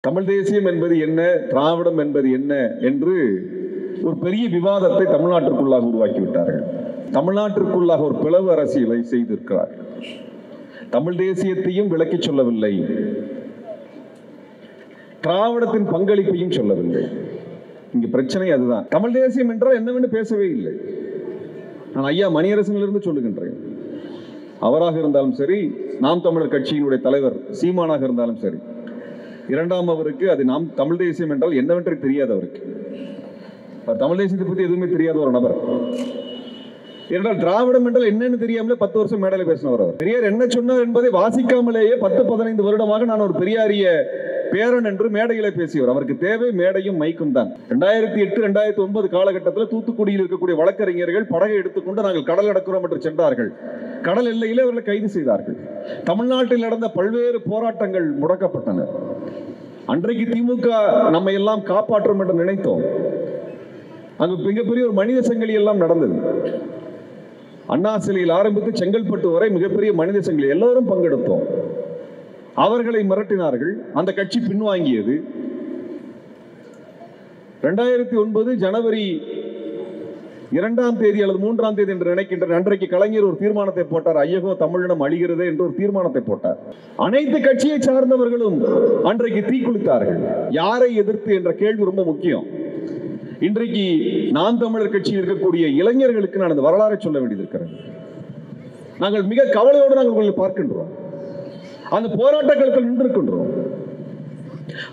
தமிழ் தேசியம் என்பது என்ன, திராவிடம் என்பது என்ன என்று ஒரு பெரிய விவாதத்தை தமிழ்நாட்டிற்குள்ளாக உருவாக்கிவிட்டார்கள். தமிழ்நாட்டிற்குள்ளாக ஒரு பிளவு அரசியலை செய்திருக்கிறார். தமிழ் தேசியத்தையும் விளக்கி சொல்லவில்லை, திராவிடத்தின் பங்களிப்பையும் சொல்லவில்லை. இங்க பிரச்சனை அதுதான். தமிழ் தேசியம் என்றால் என்னவென்று பேசவே இல்லை. நான் ஐயா மணியரசனிலிருந்து சொல்லுகின்றேன். அவராக இருந்தாலும் சரி, நாம் தமிழர் கட்சியினுடைய தலைவர் சீமானாக இருந்தாலும் சரி, இரண்டாம் அவருக்கு அது நாம் தமிழ் தேசியம் என்றால் என்னவென்று தெரியாது. அவருக்கு தமிழ் தேசியத்தை பற்றி எதுவுமே தெரியாத ஒரு நபர். என்றால் திராவிடம் என்றால் என்னன்னு தெரியாமலே 10 வருஷம் மேடையில பேசினவர் அவர். பெரியார் என்ன சொன்னார் என்பதை வாசிக்காமலேயே 10-15 வருடமாக நான் ஒரு பெரியாரிய பேரன் என்று மேடையில பேசியவர். அவருக்கு தேவை மேடையும் மைக்கும் தான். 2008-2009 காலகட்டத்தில் தூத்துக்குடியில் இருக்கக்கூடிய வழக்கறிஞர்கள் படகை எடுத்துக்கொண்டு நாங்கள் கடல் கடக்கிறோம் என்று சென்றார்கள். கடல் எல்லையிலே அவர்களை கைது செய்தார்கள். தமிழ்நாட்டில் நடந்த பல்வேறு போராட்டங்கள் முடக்கப்பட்டன. அன்றைக்கு திமுக நம்மை எல்லாம் காப்பாற்றும் என்று நினைத்தோம். அங்கு மிகப்பெரிய ஒரு மனித சங்கிலி எல்லாம் நடந்தது. அண்ணா சிலையில் ஆரம்பித்து செங்கல்பட்டு வரை மிகப்பெரிய மனித சங்கிலி, எல்லோரும் பங்கெடுத்தோம். அவர்களை மிரட்டினார்கள். அந்த கட்சி பின்வாங்கியது. 2009 ஜனவரி 2ஆம் தேதி அல்லது 3ஆம் தேதி என்று நினைக்கின்றேன். அன்றைக்கு கலைஞர் ஒரு தீர்மானத்தை போட்டார். ஐயகோ தமிழினம் அழிகிறது என்று ஒரு தீர்மானத்தை போட்டார். அனைத்து கட்சியை சார்ந்தவர்களும் அன்றைக்கு தீக்குளித்தார்கள். யாரை எதிர்த்து என்ற கேள்வி ரொம்ப முக்கியம். இன்றைக்கு நாம் தமிழர் கட்சியில் இருக்கக்கூடிய இளைஞர்களுக்கு நான் அந்த வரலாறை சொல்ல வேண்டியது இருக்கிறது. நாங்கள் மிக கவலையோடு நாங்கள் உங்களை பார்க்கின்றோம். அந்த போராட்டங்களுக்கு நின்றிருக்கின்றோம்.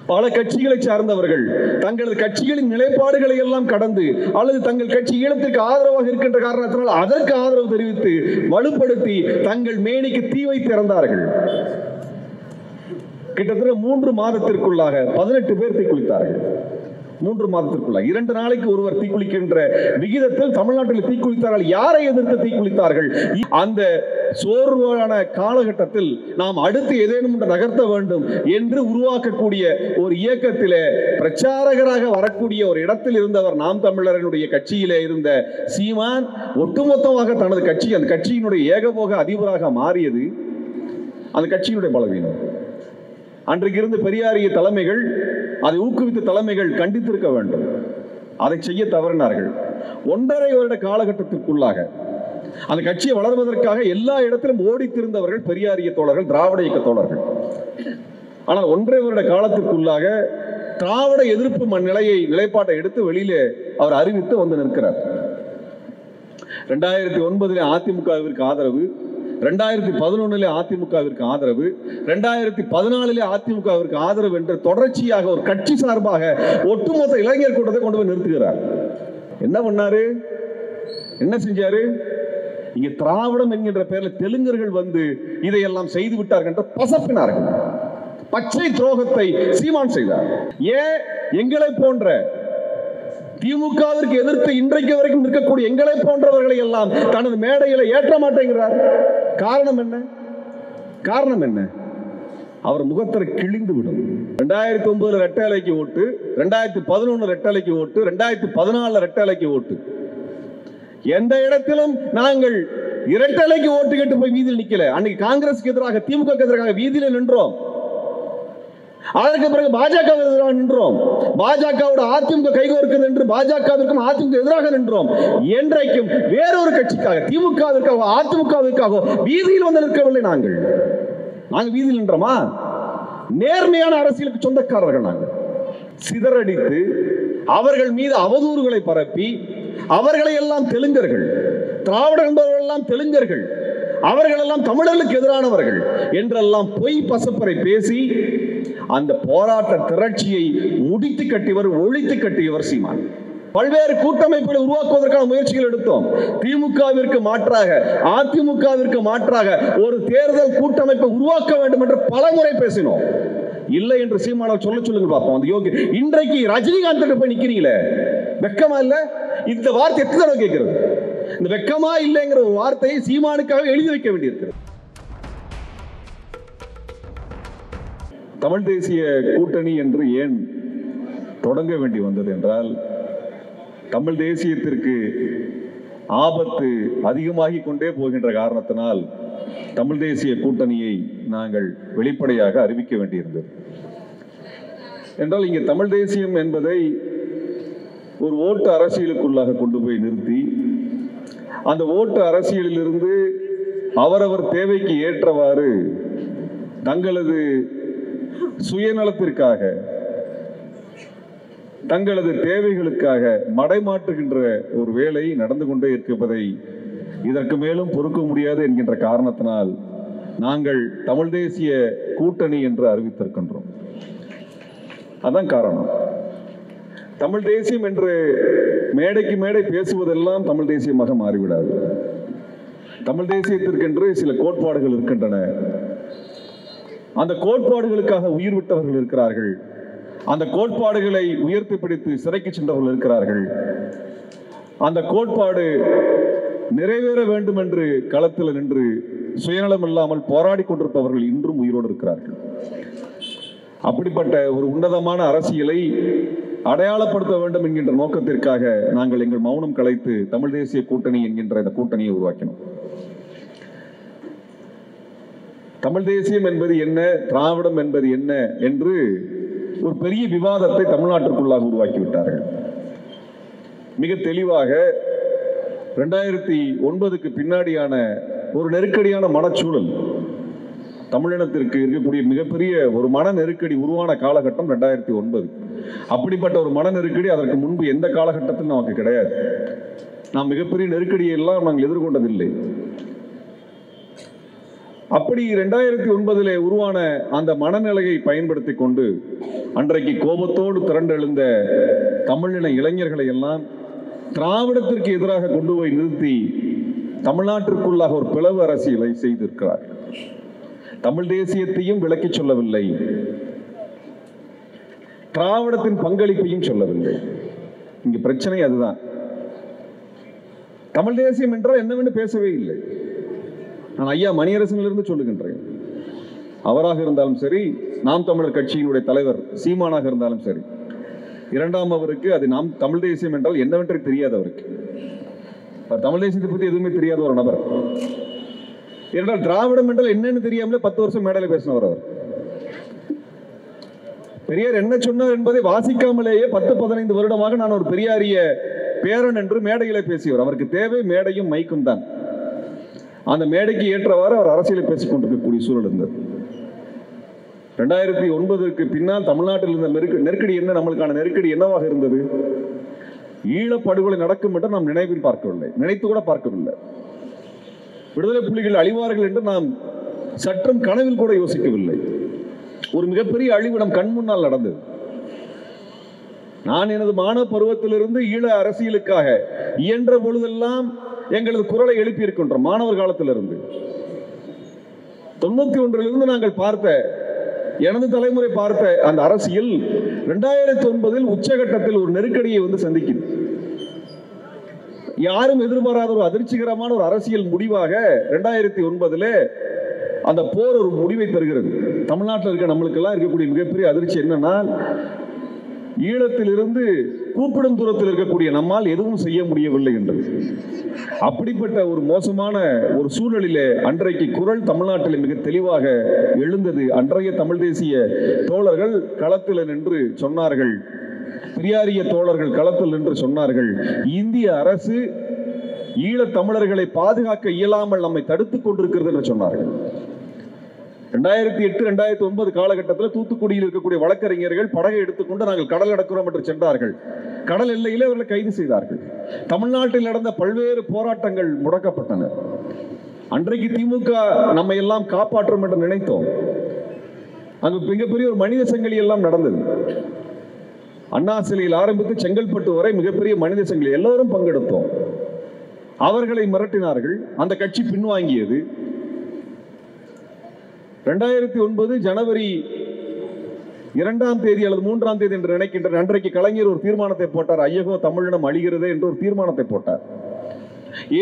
பல கட்சிகளை சார்ந்தவர்கள் தங்களது கட்சிகளின் நிலைப்பாடுகளை எல்லாம் கடந்து அல்லது தங்கள் கட்சி ஈழத்திற்கு ஆதரவாக இருக்கின்ற காரணத்தினால் அதற்கு ஆதரவு தெரிவித்து வலுப்படுத்தி தங்கள் மேனிக்கு தீ வைத்து இறந்தார்கள். கிட்டத்தட்ட 3 மாதத்திற்குள்ளாக 18 பேர் தீக்குளித்தார்கள். 3 மாதத்திற்குள்ளாக 2 நாளைக்கு ஒருவர் தீக்குளிக்கின்ற விகிதத்தில் தமிழ்நாட்டில் தீக்குளித்தார்கள். யாரை எதிர்த்து தீக்குளித்தார்கள்? அந்த சோர்வான காலகட்டத்தில் நாம் அடுத்து ஏதேனும் நகர்த்த வேண்டும் என்று உருவாக்கக்கூடிய ஒரு இயக்கத்திலே பிரச்சாரகராக வரக்கூடிய ஒரு இடத்தில் இருந்தவர் நாம் தமிழர்களுடைய கட்சியிலே இருந்த சீமான் ஒட்டுமொத்தமாக தனது கட்சி, அந்த கட்சியினுடைய ஏகபோக அதிபராக மாறியது அந்த கட்சியினுடைய பலவீனம். அன்றைக்கு இருந்த பெரியாரிய தலைமைகள், அதை ஊக்குவித்த தலைமைகள் கண்டித்திருக்க வேண்டும். அதை செய்ய தவறினார்கள். 1.5 வருட காலகட்டத்திற்குள்ளாக அந்த கட்சியை வளர்வதற்காக எல்லா இடத்திலும் ஓடி திரிந்தவர்கள் பெரியாரிய தோழர்கள், திராவிட இயக்க தோழர்கள். ஆனால் 1.5 வருட காலத்திற்குள்ளாக திராவிட எதிர்ப்பு நிலைப்பாட்டை எடுத்து வெளியிலே அவர் அறிவித்து வந்து நிற்கிறார். 2009 அதிமுகவிற்கு ஆதரவு, 2011 அதிமுகவிற்கு ஆதரவு, 2014 அதிமுகவிற்கு ஆதரவு என்று தொடர்ச்சியாக ஒரு கட்சி சார்பாக ஒட்டுமொத்த இளைஞர் கூட்டத்தை கொண்டு போய் நிறுத்துகிறார். என்ன பண்ணாரு? என்ன செஞ்சாரு? இங்க திராவிடம் என்கின்ற பெயரில் தெலுங்கர்கள் வந்து இதையெல்லாம் செய்து விட்டார்கள் என்று பசப்பினார்கள். பச்சை துரோகத்தை சீமான் செய்தார். ஏன் எங்களை போன்ற திமுகவிற்கு எதிர்த்து இன்றைக்கு வரைக்கும் இருக்கக்கூடிய எங்களை போன்றவர்களை எல்லாம் தனது மேடையில் ஏற்ற மாட்டேங்கிறார்? காரணம் என்ன? காரணம் என்ன? அவர் முகத்திரை கிழிந்து விடும். 2009 ரெட்டலைக்கு ஓட்டு, 2011 ரெட்டலைக்கு ஓட்டு, 2014 ரெட்டலைக்கு ஓட்டு. எந்த இடத்திலும் நாங்கள் இரட்டலைக்கு ஓட்டு கேட்டு போய் வீதியில் நிக்கல. அன்னைக்கு காங்கிரஸுக்கு எதிராக, திமுக எதிராக வீதியில நின்றோம். அதற்கு பிறகு பாஜக எதிராக நின்றோம். பாஜகவோட அதிமுக கைகோர்க்குது என்று பாஜகவிற்கும் அதிமுக எதிராக நின்றோம். என்றைக்கும் வேறொரு கட்சிக்காக, திமுகவிற்காக, அதிமுகவிற்காக வீதியில் வந்து நிற்கவில்லை. நாங்கள் வீதியில் நின்றோமா? நேர்மையான அரசியலுக்கு சொந்தக்காரர்கள் நாங்கள். சிதறடித்து அவர்கள் மீது அவதூறுகளை பரப்பி அவர்களை எல்லாம் தெலுங்கர்கள், திராவிடர் என்பவர்கள் எல்லாம் தெலுங்கர்கள், அவர்கள் எல்லாம் தமிழர்களுக்கு எதிரானவர்கள் என்றெல்லாம் பொய் பசப்பரை பேசி அந்த போராட்ட திரட்சியை முடித்து கட்டியவர், ஒழித்து கட்டியவர் சீமான். பல்வேறு கூட்டமைப்புகளை உருவாக்குவதற்கான முயற்சிகள் எடுத்தோம். திமுகவிற்கு மாற்றாக, அதிமுகவிற்கு மாற்றாக ஒரு தேர்தல் கூட்டமைப்பை உருவாக்க வேண்டும் என்று பலமுறை பேசினோம். இல்லை என்று சீமானால் சொல்லுங்க பார்ப்போம். அந்த யோகி இன்றைக்கு ரஜினிகாந்த் போய் நிக்கிறீங்களே, வெக்கமா இல்ல? இந்த வார்த்தை எத்தனை தடவை கேட்கிறது? இந்த வெக்கமா இல்லைங்கிற ஒரு வார்த்தையை சீமானுக்காக எழுதி வைக்க வேண்டியிருக்கிறது. தமிழ் தேசிய கூட்டணி என்று ஏன் தொடங்க வேண்டி வந்தது என்றால், தமிழ் தேசியத்திற்கு ஆபத்து அதிகமாகி கொண்டே போகின்ற காரணத்தினால் தமிழ் தேசிய கூட்டணியை நாங்கள் வெளிப்படையாக அறிவிக்க வேண்டியிருந்தது. என்றால் இங்கே தமிழ் தேசியம் என்பதை ஒரு ஓட்டு அரசியலுக்குள்ளாக கொண்டு போய் நிறுத்தி அந்த ஓட்டு அரசியலிலிருந்து அவரவர் தேவைக்கு ஏற்றவாறு தங்களது சுயநலத்திற்காக தங்களது தேவைகளுக்காக மடைமாற்றுகின்ற ஒரு வேலை நடந்து கொண்டே இருப்பதை இதற்கு மேலும் பொறுக்க முடியாது என்கின்ற காரணத்தினால் நாங்கள் தமிழ் தேசிய கூட்டணி என்று அறிவித்திருக்கின்றோம். அதான் காரணம். தமிழ் தேசியம் என்று மேடைக்கு மேடை பேசுவதெல்லாம் தமிழ் தேசியமாக மாறிவிடாது. தமிழ் தேசியத்திற்கென்று சில கோட்பாடுகள் இருக்கின்றன. அந்த கோட்பாடுகளுக்காக உயிர் விட்டவர்கள் இருக்கிறார்கள். அந்த கோட்பாடுகளை உயர்த்தி பிடித்து சிறைக்கு சென்றவர்கள் இருக்கிறார்கள். அந்த கோட்பாடு நிறைவேற வேண்டும் என்று களத்தில் நின்று சுயநலம் இல்லாமல் போராடி கொண்டிருப்பவர்கள் இன்றும் உயிரோடு இருக்கிறார்கள். அப்படிப்பட்ட ஒரு உன்னதமான அரசியலை அடையாளப்படுத்த வேண்டும் என்கின்ற நோக்கத்திற்காக நாங்கள் எங்கள் மௌனம் கலைத்து தமிழ் தேசிய கூட்டணி என்கின்ற இந்த கூட்டணியை உருவாக்கினோம். தமிழ் தேசியம் என்பது என்ன, திராவிடம் என்பது என்ன என்று ஒரு பெரிய விவாதத்தை தமிழ்நாட்டிற்குள்ளாக உருவாக்கிவிட்டார்கள். மிக தெளிவாக 2009க்கு பின்னாடியான ஒரு நெருக்கடியான மனச்சூழல், தமிழினத்திற்கு இருக்கக்கூடிய மிகப்பெரிய ஒரு மன நெருக்கடி உருவான காலகட்டம் 2009. அப்படிப்பட்ட ஒரு மன நெருக்கடி அதற்கு முன்பு எந்த காலகட்டத்தில் நமக்கு கிடையாது. நாம் மிகப்பெரிய நெருக்கடியை எல்லாம் நாங்கள் எதிர்கொண்டதில்லை. அப்படி 2009 உருவான அந்த மனநிலையை பயன்படுத்தி கொண்டு அன்றைக்கு கோபத்தோடு திரண்டெழுந்த தமிழின இளைஞர்களை எல்லாம் திராவிடத்திற்கு எதிராக கொண்டு போய் நிறுத்தி தமிழ்நாட்டிற்குள்ளாக ஒரு பிளவு அரசியலை செய்திருக்கிறார். தமிழ் தேசியத்தையும் விளக்கி சொல்லவில்லை, திராவிடத்தின் பங்களிப்பையும் சொல்லவில்லை. இங்க பிரச்சனை அதுதான். தமிழ் தேசியம் என்றால் என்னவென்று பேசவே இல்லை. நான் ஐயா மணியரசனிலிருந்து சொல்லுகின்றேன். அவராக இருந்தாலும் சரி, நாம் தமிழர் கட்சியினுடைய தலைவர் சீமானாக இருந்தாலும் சரி, இரண்டாம் அவருக்கு அது நாம் தமிழ் தேசியம் என்றால் என்னவென்று தெரியாது. அவருக்கு தமிழ் தேசியத்தை பற்றி எதுவுமே தெரியாத ஒரு நபர். என்றால் திராவிடம் என்றால் என்னன்னு தெரியாமலே 10 வருஷம் மேடையில் பேசினவர் அவர். பெரியார் என்ன சொன்னார் என்பதை வாசிக்காமலேயே 10-15 வருடமாக நான் ஒரு பெரியாரிய பேரன் என்று மேடையில பேசியவர். அவருக்கு தேவை மேடையும் மைக்கும் தான். அந்த மேடைக்கு ஏற்றவாறு அவர் அரசியலை பேசிக் கொண்டிருக்கக்கூடிய சூழல் இருந்தது. 2009க்கு பின்னால் தமிழ்நாட்டில் இருந்த நெருக்கடி என்ன, நம்மளுக்கான நெருக்கடி என்னவாக இருந்தது? ஈழப்படுகொலை நடக்கும் என்று நாம் நினைவில் பார்க்கவில்லை, நினைத்து கூட பார்க்கவில்லை. விடுதலை புலிகள் அழிவார்கள் என்று நாம் சற்றும் கனவில் கூட யோசிக்கவில்லை. ஒரு மிகப்பெரிய அழிவு நம் கண் முன்னால் நடந்தது. நான் எனது மாணவ பருவத்திலிருந்து ஈழ அரசியலுக்காக இயன்ற பொழுதெல்லாம் எங்களது குரலை எழுப்பி இருக்கின்றோம். மாணவர் காலத்திலிருந்து 91 நாங்கள் பார்த்த, எனது தலைமுறை பார்த்த அந்த அரசியல் 2009 உச்சகட்டத்தில் ஒரு நெருக்கடியை வந்து சந்திக்குது. யாரும் எதிர்பாராத ஒரு அதிர்ச்சிகரமான ஒரு அரசியல் முடிவாக 2009 அந்த போர் ஒரு முடிவை தருகிறது. தமிழ்நாட்டில் இருக்க நம்மளுக்கெல்லாம் இருக்கக்கூடிய மிகப்பெரிய அதிர்ச்சி என்னன்னா, ஈழத்திலிருந்து கூப்பிடும் தூரத்தில் இருக்கக்கூடிய நம்மால் எதுவும் செய்ய முடியவில்லை என்றது. அப்படிப்பட்ட ஒரு மோசமான ஒரு சூழலிலே அன்றைக்கு குரல் தமிழ்நாட்டில் மிக தெளிவாக எழுந்தது. அன்றைய தமிழ் தேசிய தோழர்கள் களத்தில் நின்று சொன்னார்கள், பெரியாரிய தோழர்கள் களத்தில் நின்று சொன்னார்கள், இந்திய அரசு ஈழத் தமிழர்களை பாதுகாக்க இயலாமல் நம்மை தடுத்துக் கொண்டிருக்கிறது என்று சொன்னார்கள். 2008-2009 காலகட்டத்தில் தூத்துக்குடியில் இருக்கக்கூடிய வழக்கறிஞர்கள் படகை எடுத்துக்கொண்டு நாங்கள் கடல் அடக்கிறோம் என்று சென்றார்கள். கடல் எல்லையிலே அவர்களை கைது செய்தார்கள். தமிழ்நாட்டில் நடந்த பல்வேறு போராட்டங்கள் முடக்கப்பட்டன. அன்றைக்கு திமுக நம்மை எல்லாம் காப்பாற்றும் என்று நினைத்தோம். அங்கு மிகப்பெரிய ஒரு மனித சங்கிலி எல்லாம் நடந்தது. அண்ணா சிலையில் ஆரம்பித்து செங்கல்பட்டு வரை மிகப்பெரிய மனித சங்கிலி, எல்லோரும் பங்கெடுத்தோம். அவர்களை மிரட்டினார்கள். அந்த கட்சி பின்வாங்கியது. 2009 ஜனவரி 2ஆம் தேதி அல்லது 3ஆம் தேதி என்று நினைக்கின்றேன், அன்றைக்கு கலைஞர் ஒரு தீர்மானத்தை போட்டார். ஐயகோ தமிழினம் அழிகிறதே என்று ஒரு தீர்மானத்தை போட்டார்.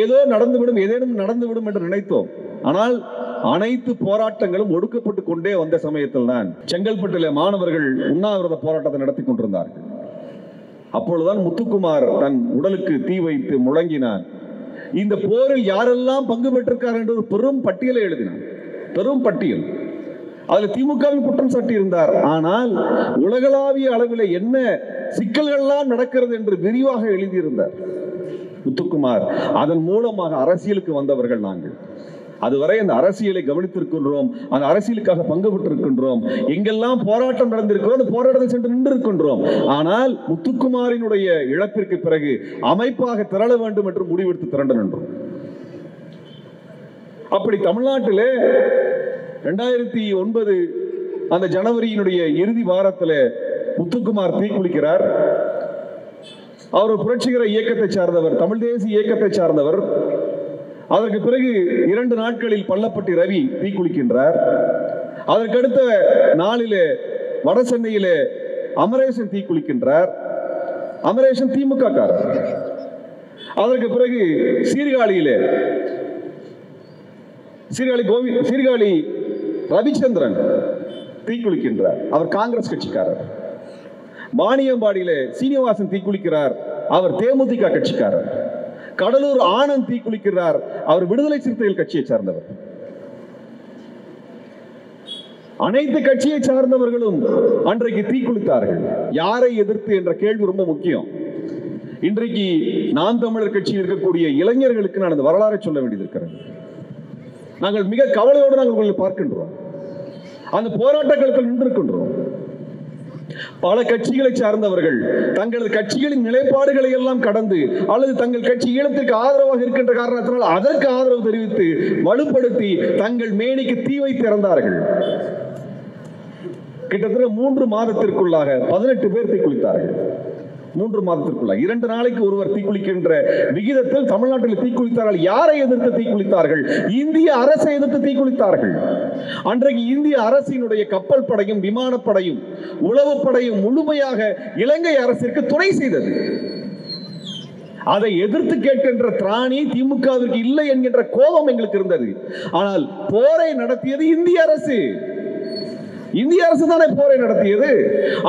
ஏதோ நடந்துவிடும், ஏதேனும் நடந்துவிடும் என்று நினைத்தோம். ஆனால் அனைத்து போராட்டங்களும் ஒடுக்கப்பட்டு கொண்டே வந்த சமயத்தில் தான் செங்கல்பட்டில் மாணவர்கள் உண்ணாவிரத போராட்டத்தை நடத்தி கொண்டிருந்தார்கள். அப்பொழுதுதான் முத்துக்குமார் தன் உடலுக்கு தீ வைத்து முழங்கினான். இந்த போரில் யாரெல்லாம் பங்கு பெற்றிருக்கார் என்று ஒரு பெரும் பட்டியலை எழுதினார். பெரும் பட்டியல். அதுல திமுகவின் குற்றம் சாட்டி இருந்தார். ஆனால் உலகளாவிய அளவில் என்ன சிக்கல்கள்லாம் நடக்கிறது என்று விரிவாக எழுதியிருந்தார் முத்துக்குமார். அதன் மூலமாக அரசியலுக்கு வந்தவர்கள் நாங்கள். அதுவரை அந்த அரசியலை கவனித்திருக்கின்றோம், அந்த அரசியலுக்காக பங்கு பெற்றிருக்கின்றோம், எங்கெல்லாம் போராட்டம் நடந்திருக்கிறோம் அந்த போராட்டத்தை சென்று நின்று இருக்கின்றோம். ஆனால் முத்துக்குமாரினுடைய இழப்பிற்கு பிறகு அமைப்பாக திரள வேண்டும் என்று முடிவெடுத்து திரண்டு நின்றோம். அப்படி தமிழ்நாட்டிலே 2009 அந்த ஜனவரியினுடைய இறுதி வாரத்தில் முத்துக்குமார் தீக்குளிக்கிறார். அவர் புரட்சிகர இயக்கத்தை சார்ந்தவர், தமிழ் தேசிய இயக்கத்தை சார்ந்தவர். அதற்கு பிறகு 2 நாட்களில் பள்ளப்பட்டி ரவி தீக்குளிக்கின்றார். அதற்கடுத்த நாளிலே வட சென்னையிலே அமரேசன் தீக்குளிக்கின்றார். அமரேசன் திமுக காரர். அதற்கு பிறகு சீர்காழி ரவிச்சந்திரன் தீக்குளிக்கின்றார். அவர் காங்கிரஸ் கட்சிக்காரர். வாணியம்பாடியிலே சீனிவாசன் தீக்குளிக்கிறார். அவர் தேமுதிக கட்சிக்காரர். கடலூர் ஆனந்த் தீக்குளிக்கிறார். அவர் விடுதலை சிறுத்தைகள் கட்சியை சார்ந்தவர். அனைத்து கட்சியை சார்ந்தவர்களும் அன்றைக்கு தீக்குளித்தார்கள். யாரை எதிர்த்து என்ற கேள்வி ரொம்ப முக்கியம். இன்றைக்கு நாம் தமிழர் கட்சியில் இருக்கக்கூடிய இளைஞர்களுக்கு நான் அந்த வரலாறை சொல்ல வேண்டியது இருக்கிறது. நாங்கள் மிக கவலையோடு நாங்கள் பார்க்கின்றோம். அந்த போராட்ட களத்தில் நின்றிருக்கின்றோம். பல கட்சிகளை சார்ந்தவர்கள் தங்களது கட்சிகளின் நிலைப்பாடுகளை எல்லாம் கடந்து அல்லது தங்கள் கட்சி ஈழத்திற்கு ஆதரவாக இருக்கின்ற காரணத்தினால் அதற்கு ஆதரவு தெரிவித்து வலுப்படுத்தி தங்கள் மேனிக்கு தீ வைத்து இறந்தார்கள். கிட்டத்தட்ட 3 மாதத்திற்குள்ளாக 18 பேர் தீக்குளித்தார்கள். 3 மாதத்திற்குள்ள 2 நாளைக்கு ஒருவர் தீக்குளிக்கின்ற விகிதத்தில் தமிழ்நாட்டில் தீக்குளித்தார்கள். யாரை எதிர்த்து தீக்குளித்தார்கள்? இந்திய அரசை எதிர்த்து தீக்குளித்தார்கள். அன்றைக்கு இந்திய அரசினுடைய கப்பல் படையும் விமானப்படையும் உளவுப்படையும் முழுமையாக இலங்கை அரசிற்கு துணை செய்தது. அதை எதிர்த்து கேட்கின்ற திராணி திமுகவிற்கு இல்லை என்கின்ற கோபம் எங்களுக்கு இருந்தது. ஆனால் போரை நடத்தியது இந்திய அரசு. இந்திய அரசு தானே போரை நடத்தியது.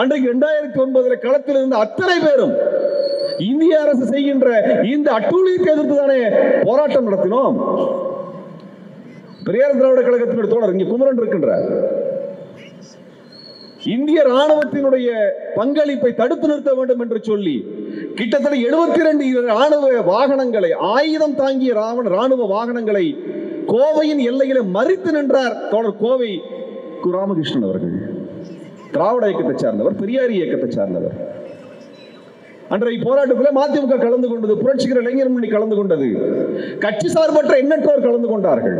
அன்றைக்கு 2009 களத்தில் இருந்த அத்தனை பேரும் இந்திய அரசு செய்கின்ற இந்த அட்டூழியத்தை எதிர்த்து தானே போராட்டம் நடத்தினோம். பெரியார் திராவிட கழகத்தினுடைய தோழர் இங்கே குமரன் இருக்கின்றார். இந்திய ராணுவத்தினுடைய பங்களிப்பை தடுத்து நிறுத்த வேண்டும் என்று சொல்லி கிட்டத்தட்ட 72 ராணுவ வாகனங்களை, ஆயுதம் தாங்கிய ராணுவ வாகனங்களை கோவையின் எல்லையில மறித்து நின்றார் தோழர் கோவை ராமகிருஷ்ணன் அவர்கள். திராவிட இயக்கத்தை சார்ந்தவர், பெரியார் இயக்கத்தை சார்ந்தவர். அன்றைய போராட்டத்தில் மதிமுக கலந்து கொண்டது, புரட்சிகர இளைஞர் முன்னணி கலந்து கொண்டது, கட்சி சார்பற்ற எண்ணற்றோர் கலந்து கொண்டார்கள்.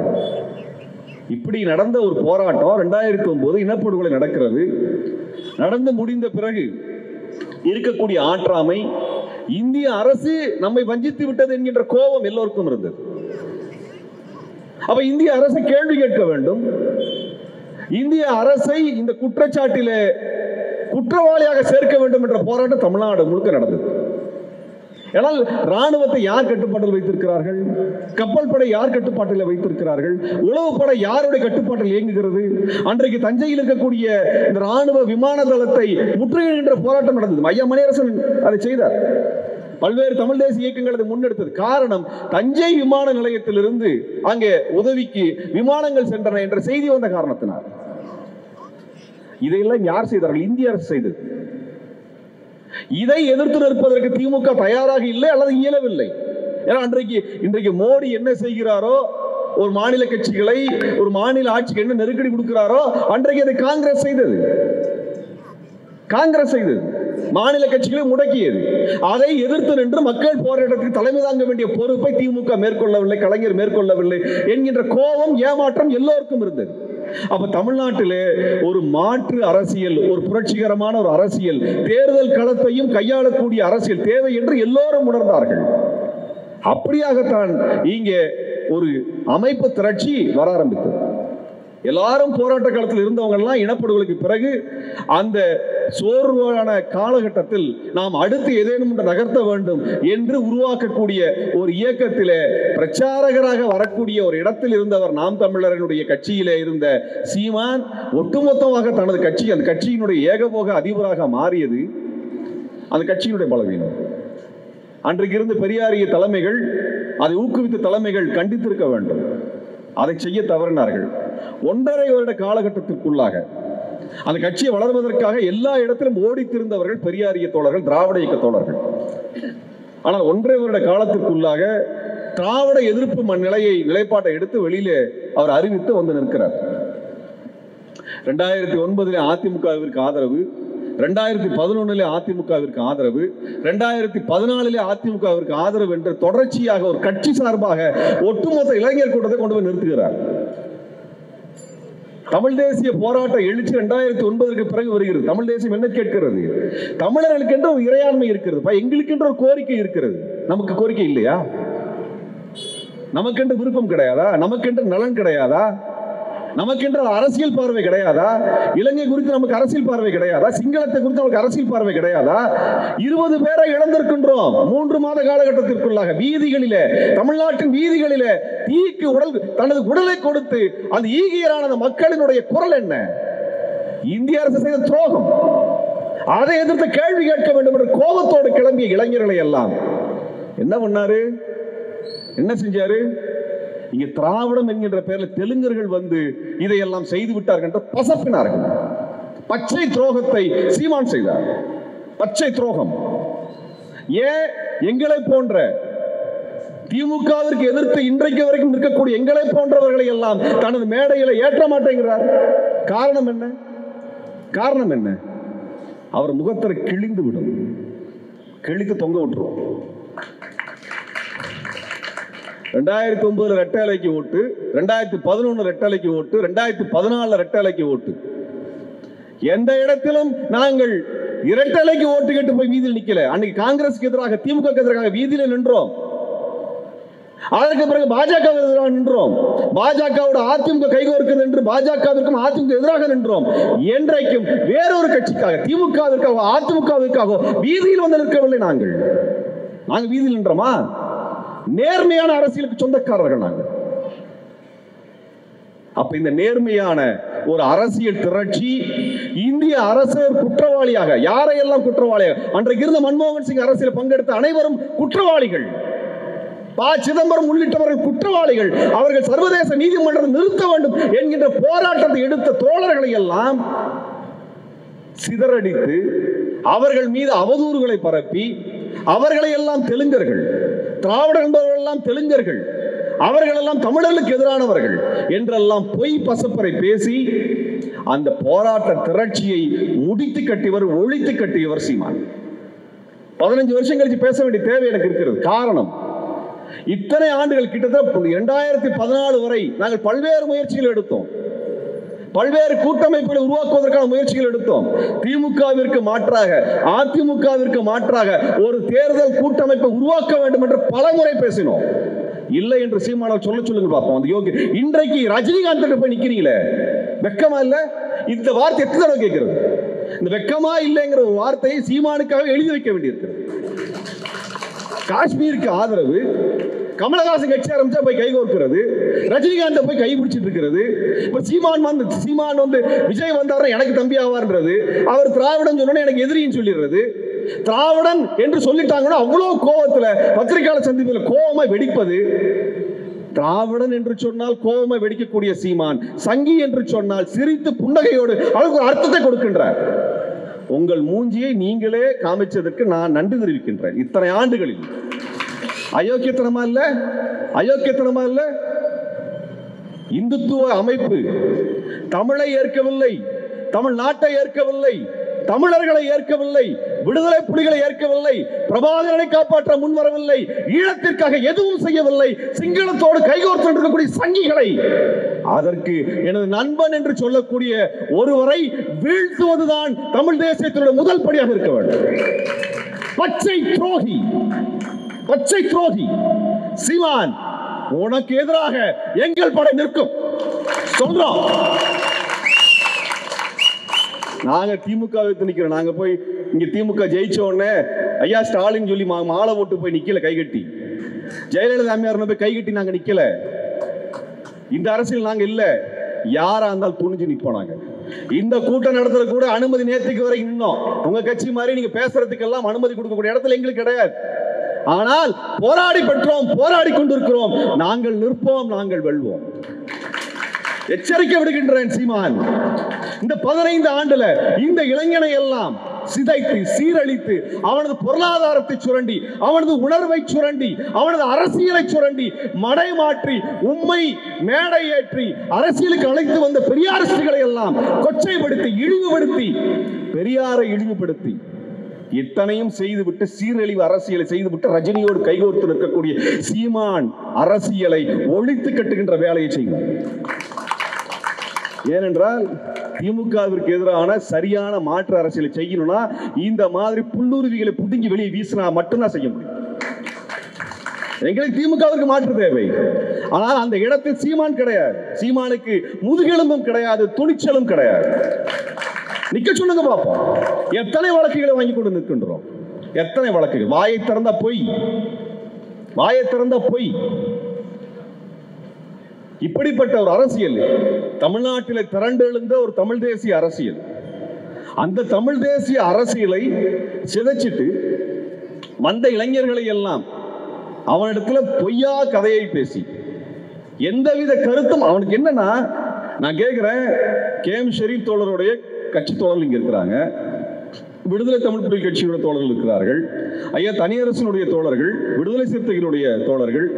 இப்படி நடந்த ஒரு போராட்டம் 2009 இனப்படுகொலை நடக்கிறது. நடந்து முடிந்த பிறகு இருக்கக்கூடிய ஆற்றாமை, இந்திய அரசு நம்மை வஞ்சித்து விட்டது என்கின்ற கோபம் எல்லோருக்கும் இருந்தது. அப்ப இந்திய அரசு கேள்வி கேட்க வேண்டும். இந்திய அரசை இந்த குற்றச்சாட்டிலே குற்றவாளியாக சேர்க்க வேண்டும் என்ற போராட்டம் தமிழ்நாடு முழுக்க நடந்தது. ஆனால் ராணுவத்தை யார் கட்டுப்பாட்டில் வைத்திருக்கிறார்கள்? கப்பல் படை யார் கட்டுப்பாட்டில் வைத்திருக்கிறார்கள்? உளவுப்படை யாருடைய கட்டுப்பாட்டில் இயங்குகிறது? அன்றைக்கு தஞ்சையில் இருக்கக்கூடிய இந்த ராணுவ விமான தளத்தை முற்றுகையிடுகின்ற போராட்டம் நடந்தது. ஐயா மணியரசன் அதை செய்தார். பல்வேறு தமிழ் தேசிய இயக்கங்கள் அதை முன்னெடுத்தது. காரணம், தஞ்சை விமான நிலையத்திலிருந்து அங்கே உதவிக்கு விமானங்கள் சென்றன என்ற செய்தி வந்த காரணத்தினார். இதையெல்லாம் யார் செய்தார்கள்? இந்திய அரசு செய்தது. இதை எதிர்த்து நிற்பதற்கு திமுக தயாராக இல்லை அல்லது இயலவில்லை. ஏன்னா இன்றைக்கு மோடி என்ன செய்கிறாரோ, ஒரு மாநில கட்சிகளை, ஒரு மாநில ஆட்சிக்கு என்ன நெருக்கடி கொடுக்கிறாரோ அன்றைக்கு அதை காங்கிரஸ் செய்தது. மாநில கட்சிகளை முடக்கியது. அதை எதிர்த்து நின்று மக்கள் போராட்டத்துக்கு தலைமை தாங்க வேண்டிய பொறுப்பை திமுக மேற்கொள்ளவில்லை, கலைஞர் மேற்கொள்ளவில்லை என்கின்ற கோபம், ஏமாற்றம் எல்லோருக்கும் இருந்தது. அப்ப தமிழ்நாட்டிலே ஒரு மாற்று அரசியல், ஒரு புரட்சிகரமான ஒரு அரசியல், தேர்தல் களத்தையும் கையாளக்கூடிய அரசியல் தேவை என்று எல்லோரும் உணர்ந்தார்கள். அப்படியாகத்தான் இங்கே ஒரு அமைப்பு திரட்சி வர ஆரம்பித்தது. எல்லாரும் போராட்ட காலத்தில் இருந்தவங்க எல்லாம் இனப்படுகொலைக்கு பிறகு அந்த சோர்வான காலகட்டத்தில் நாம் அடுத்து ஏதேனும் நகர்த்த வேண்டும் என்று உருவாக்கக்கூடிய ஒரு இயக்கத்திலே பிரச்சாரகராக வரக்கூடிய ஒரு இடத்தில் இருந்தவர் நாம் தமிழர்களுடைய கட்சியிலே இருந்த சீமான் ஒட்டுமொத்தமாக தனது கட்சி, அந்த கட்சியினுடைய ஏகபோக அதிபராக மாறியது அந்த கட்சியினுடைய பலவீனம். அன்றைக்கு இருந்த பெரியாரிய தலைமைகள், அதை ஊக்குவித்த தலைமைகள் கண்டித்திருக்க வேண்டும். அதை செய்ய தவறினார்கள். 1.5 வருட காலகட்டத்திற்குள்ளாக அந்த கட்சியை வளர்வதற்காக எல்லா இடத்திலும் ஓடித்திருந்தவர்கள் பெரியாரிய தோழர்கள், திராவிட இயக்க தோழர்கள். ஆனால் 1.5 வருட காலத்திற்குள்ளாக திராவிட எதிர்ப்பு நிலைப்பாட்டை எடுத்து வெளியிலே அவர் அறிவித்து வந்து நிற்கிறார். 2009 அதிமுகவிற்கு ஆதரவு, 2011 அதிமுகவிற்கு ஆதரவு, 2014 அதிமுகவிற்கு ஆதரவு என்று தொடர்ச்சியாக ஒரு கட்சி சார்பாக ஒட்டுமொத்த இளைஞர் கூட்டத்தை கொண்டு போய் நிறுத்துகிறார். தமிழ் தேசிய போராட்ட எழுச்சி 2009 பிறகு வருகிறது. தமிழ் தேசியம் என்ன கேட்கிறது? தமிழர்களுக்கு என்று ஒரு இறையாண்மை இருக்கிறது, எங்களுக்கு என்று ஒரு கோரிக்கை இருக்கிறது. நமக்கு கோரிக்கை இல்லையா? நமக்கென்று விருப்பம் கிடையாதா? நமக்கென்று நலன் கிடையாதா? நமக்கென்று அரசியல் பார்வை கிடையாதா? இலங்கை குறித்து நமக்கு அரசியல் பார்வை கிடையாதா? சிங்களத்தை குறித்து நமக்கு அரசியல் பார்வை கிடையாதா? 20 பேரை இழந்திருக்கின்றோம் 3 மாத காலகட்டத்திற்குள்ளாக. வீதிகளிலே, தமிழ்நாட்டின் வீதிகளிலே தீக்கு தனது உடலை கொடுத்து அந்த ஈகியரான அந்த மக்களினுடைய குரல் என்ன? இந்திய அரசு செய்த துரோகம். அதை எதிர்த்து கேள்வி கேட்க வேண்டும் என்ற கோபத்தோடு கிளம்பிய இளைஞர்களை எல்லாம் என்ன பண்ணாரு? என்ன செஞ்சாரு? இங்க திராவிடம் என்கின்ற பெயரில் தெலுங்கர்கள் வந்து இதையெல்லாம் செய்து விட்டார்கள் என்று பசப்பினார்கள். பச்சை துரோகத்தை சீமான் செய்தார். பச்சை துரோகம். ஏன் எங்களை போன்ற திமுகவிற்கு எதிர்த்து இன்றைக்கு வரைக்கும் இருக்கக்கூடிய எங்களை போன்றவர்களை எல்லாம் தனது மேடையில் ஏற்ற மாட்டேங்கிறார்? காரணம் என்ன? காரணம் என்ன? அவர் முகத்திரை கிழிந்து விடும், கிழித்து தொங்க விட்டுருவோம். 2009 ரெட்டலைக்கு ஓட்டு, 2011 ரெட்டலைக்கு ஓட்டு, 2014 ரெட்டலைக்கு ஓட்டு. எந்த இடத்திலும் நாங்கள் இரட்டலைக்கு ஓட்டு கேட்டு போய் வீதியில் நிக்கல. அன்னைக்கு காங்கிரஸுக்கு எதிராக, திமுக எதிராக வீதியில் நின்றோம். அதற்கு பிறகு பாஜக எதிராக நின்றோம். பாஜகவோட அதிமுக கைகோர்க்கிறது என்று பாஜகவிற்கும் அதிமுக எதிராக நின்றோம். என்றைக்கும் வேறொரு கட்சிக்காக, திமுகவிற்காக, அதிமுகவிற்காக வீதியில் வந்து நிற்கவில்லை. நாங்கள் வீதியில் நின்றோமா? நேர்மையான அரசியலுக்கு சொந்தக்காரர்கள் நாங்கள். அப்ப இந்த நேர்மையான ஒரு அரசியல் திரட்சி இந்திய அரசு குற்றவாளியாக, யாரையெல்லாம் குற்றவாளியாக, அன்றைக்கு இருந்த மன்மோகன் சிங் அரசியல் பங்கெடுத்த அனைவரும் குற்றவாளிகள். ப. சிதம்பரம் உள்ளிட்டவர்கள் குற்றவாளிகள். அவர்கள் சர்வதேச நீதிமன்றத்தை நிறுத்த வேண்டும் என்கின்ற போராட்டத்தை எடுத்த தோழர்களை எல்லாம் சிதறடித்து, அவர்கள் மீது அவதூறுகளை பரப்பி, அவர்களை எல்லாம் தெலுங்கர்கள், திராவிடர் என்பவர்கள் எல்லாம் தெலுங்கர்கள், அவர்கள் எல்லாம் தமிழர்களுக்கு எதிரானவர்கள் என்றெல்லாம் பொய் பசப்பரை பேசி அந்த போராட்ட திரட்சியை முடித்து கட்டியவர், ஒழித்து கட்டியவர் சீமான். 15 வருஷம் கழிச்சு பேச வேண்டிய தேவை எனக்கு இருக்கிறது. காரணம், இத்தனை ஆண்டுகள், கிட்டத்தட்ட 2014 வரை நாங்கள் பல்வேறு முயற்சிகள் எடுத்தோம். பல்வேறு கூட்டமைப்புகளை உருவாக்குவதற்கான முயற்சிகள் எடுத்தோம். திமுகவிற்கு மாற்றாக, அதிமுகவிற்கு மாற்றாக ஒரு தேர்தல் கூட்டமைப்பை உருவாக்க வேண்டும் என்று பல முறை பேசினோம். இல்லை என்று சீமானவர் சொல்லுங்க பார்ப்போம். அந்த யோகி இன்றைக்கு ரஜினிகாந்த் போய் நிக்கிறீங்களே, வெக்கமா இல்ல? இந்த வார்த்தை எத்தனை தடவை கேட்கிறது? இந்த வெக்கமா இல்லைங்கிற ஒரு வார்த்தையை சீமானுக்காக எழுதி வைக்க வேண்டியிருக்கிறது. காஷ்மீருக்கு ஆதரவு, கமலஹாசன் கட்சி ஆரம்பிச்சா போய் கைகோர்க்கிறது, ரஜினிகாந்த் போய் கைபிடிச்சிட்டு இருக்கிறது. இப்ப சீமான் வந்து விஜய் வந்தாரு எனக்கு தம்பி ஆவார்ன்றது, அவர் திராவிடன் சொன்ன எனக்கு எதிரின்னு சொல்லிடுறது. திராவிடன் என்று சொல்லிட்டாங்கன்னா அவ்வளவு கோபத்துல பத்திரிகையாளர் சந்திப்பில் கோபமா வெடிப்பது. திராவிடன் என்று சொன்னால் கோபமா வெடிக்கக்கூடிய சீமான், சங்கி என்று சொன்னால் சிரித்து புன்னகையோடு அவருக்கு ஒரு அர்த்தத்தை கொடுக்கின்றார். உங்கள் மூஞ்சியை நீங்களே காமிச்சதற்கு நான் நன்றி தெரிவிக்கின்றேன். இத்தனை ஆண்டுகளில் அயோக்கியத்தனமா இல்ல? அயோக்கியத்தனமா இல்ல? இந்துத்துவ அமைப்பு தமிழை ஏற்கவில்லை, தமிழ்நாட்டை ஏற்கவில்லை, தமிழர்களை ஏற்கவில்லை, விடுதலை புலிகளை ஏற்கவில்லை, பிரபாகரனை காப்பாற்ற முன்வரவில்லை, ஈழத்திற்காக எதுவும் செய்யவில்லை, சிங்களத்தோடு கைகோர்த்து இருக்கக்கூடிய சங்கிகளை, அதற்கு எனது நண்பன் என்று சொல்லக்கூடிய ஒருவரை வீழ்த்துவதுதான் தமிழ் தேசியத்தினுடைய முதல் படியாக இருக்க வேண்டும். பச்சை துரோகி, பச்சை துரோகி சீமான், உனக்கு எதிராக எங்கள் படை நிற்கும் சொல்றோம். நாங்க திமுக வைத்து நிக்கிறோம். நாங்க போய் இங்க திமுக ஜெயிச்ச உடனே ஐயா ஸ்டாலின் சொல்லி மாலை போட்டு போய் நிக்கல கைகட்டி. ஜெயலலிதா அம்மையார் போய் கைகட்டி நாங்க நிக்கல. இந்த அரசியல் நாங்க இல்ல. யாரா இருந்தாலும் துணிஞ்சு நிப்போம். நாங்க இந்த கூட்டம் நடத்துறது கூட அனுமதி நேற்றுக்கு வரைக்கும் நின்னோம். உங்க கட்சி மாதிரி நீங்க பேசுறதுக்கு எல்லாம் அனுமதி கொடுக்கக்கூடிய இடத்துல எங்களுக்கு கிடையாது. ஆனால் போராடி பெற்றோம், போராடி கொண்டிருக்கிறோம். நாங்கள் நிற்போம், நாங்கள் வெல்வோம். எச்சரிக்கை விடுகின்றேன் சீமான். இந்த 15 ஆண்டுல இந்த இளைஞனை எல்லாம் சிதைத்து சீரழித்து அவனது பொருளாதாரத்தை சுரண்டி, அவனது உணர்வை சுரண்டி, அவனது அரசியலை சுரண்டி, மடை மாற்றி உண்மை மேடை ஏற்றி அரசியலுக்கு அழைத்து வந்த பெரியாரிஸ்டுகளை எல்லாம் கொச்சைப்படுத்தி இழிவுபடுத்தி, பெரியாரை இழிவுபடுத்தி இத்தனையும் செய்துவிட்டு சீரழிவு அரசியலை செய்துவிட்டு ரஜினியோடு கைகோர்த்து நிற்கக்கூடிய சீமான் அரசியலை ஒழித்து கட்டுகின்ற வேலையை செய்வார். ஏனென்றால் திமுகவிற்கு எதிரான சரியான மாற்று அரசியலை செய்யணும்னா இந்த மாதிரி புல்லுருவிகளை புடுங்கி வெளியே வீசினா மட்டும்தான் செய்ய முடியும். எங்களுக்கு திமுகவிற்கு மாற்று தேவை. ஆனால் அந்த இடத்தில் சீமான் கிடையாது. சீமானுக்கு முதுகெலும்பும் கிடையாது, துணிச்சலும் கிடையாது. நிக்க சொல்லுங்க பாப்போம். எத்தனை வழக்குகளை வாங்கி கொண்டு நிற்கின்றோம்? எத்தனை வழக்குகள்? வாயை திறந்த பொய், வாயை திறந்த பொய். இப்படிப்பட்ட ஒரு அரசியல் தமிழ்நாட்டில் திரண்டு எழுந்த ஒரு தமிழ் தேசிய அரசியல். அந்த தமிழ் தேசிய அரசியலை சிதைச்சிட்டு வந்த இளைஞர்களை எல்லாம் அவனிடத்துல பொய்யா கதையை பேசி எந்தவித கருத்தும் அவனுக்கு என்னன்னா, நான் கேட்கிறேன், KM ஷெரீப் தோழருடைய கட்சி தோழர்கள் இங்க இருக்கிறாங்க, விடுதலை தமிழ் புலிகள் கட்சியுடைய தோழர்கள் இருக்கிறார்கள், ஐயா தனியரசனுடைய தோழர்கள், விடுதலை சிறுத்தைகளுடைய தோழர்கள்,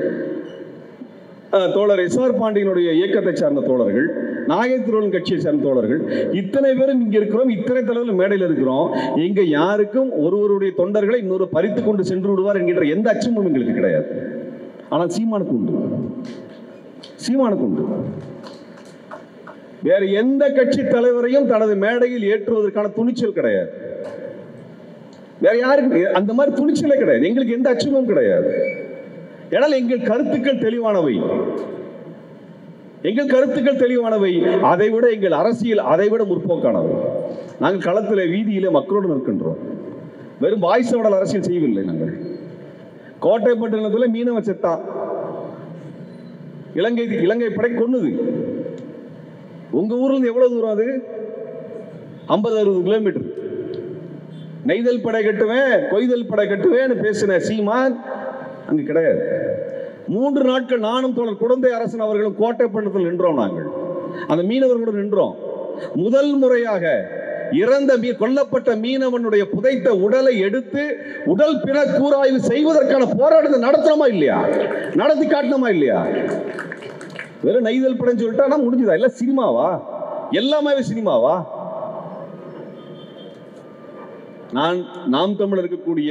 தோழர் SR பாண்டியனுடைய இயக்கத்தை சார்ந்த தோழர்கள், நாகேந்திரன் கட்சியை சார்ந்த தோழர்கள், இத்தனை பேரும் இங்க இருக்கிறோம். இத்தனை தலைவர்கள் மேடையில் இருக்கிறோம். எங்க யாருக்கும் ஒருவருடைய தொண்டர்களை இன்னொரு பறித்து கொண்டு சென்று விடுவார் என்கின்ற எந்த அச்சமும் எங்களுக்கு கிடையாது. ஆனால் சீமானுக்கு உண்டு, சீமானுக்கு உண்டு. வேற எந்த கட்சி தலைவரையும் தனது மேடையில் ஏற்றுவதற்கான துணிச்சல் கிடையாது. வேற யாருக்கு அந்த மாதிரி துணிச்சலே கிடையாது. எங்களுக்கு எந்த அச்சமும் கிடையாது. ஏனால் எங்கள் கருத்துக்கள் தெளிவானவை, எங்கள் கருத்துக்கள் தெளிவானவை. அதை விட எங்கள் அரசியல் அதை விட முற்போக்கானவை. நாங்கள் களத்தில் வீதியிலே மக்களோடு நிற்கின்றோம். வெறும் வாய்ஸ் ஓடல் அரசியல் செய்யவில்லை. நாங்கள் கோட்டைப்பட்டினத்தில் மீனவ செத்தான், இலங்கை படை கொன்னுது. உங்க ஊர்ல இருந்து எவ்வளவு தூரம்? அது 50-60 கிலோமீட்டர். நெய்தல் படை கட்டுவேன், கொய்தல் படை கட்டுவேன்னு பேசின சீமான் அங்கு கிடையாது. 3 நாட்கள் நானும் தோழர் குடந்தை அரசன் அவர்களும் கோட்டைப்பட்டினத்தில் நின்றோம். நாங்கள் அந்த மீனவர்களுடன் நின்றோம். முதல் முறையாக கொல்லப்பட்ட மீனவனுடைய புதைத்த உடலை எடுத்து உடல் பிற கூராய்வு செய்வதற்கான போராட்டத்தை நடத்தணுமா இல்லையா? நடத்தி காட்டணுமா இல்லையா? வெறும் நெய்தல் படம் சொல்லிட்டா முடிஞ்சுதா? இல்ல சினிமாவா? எல்லாமே சினிமாவா? நாம் தமிழர் இருக்கக்கூடிய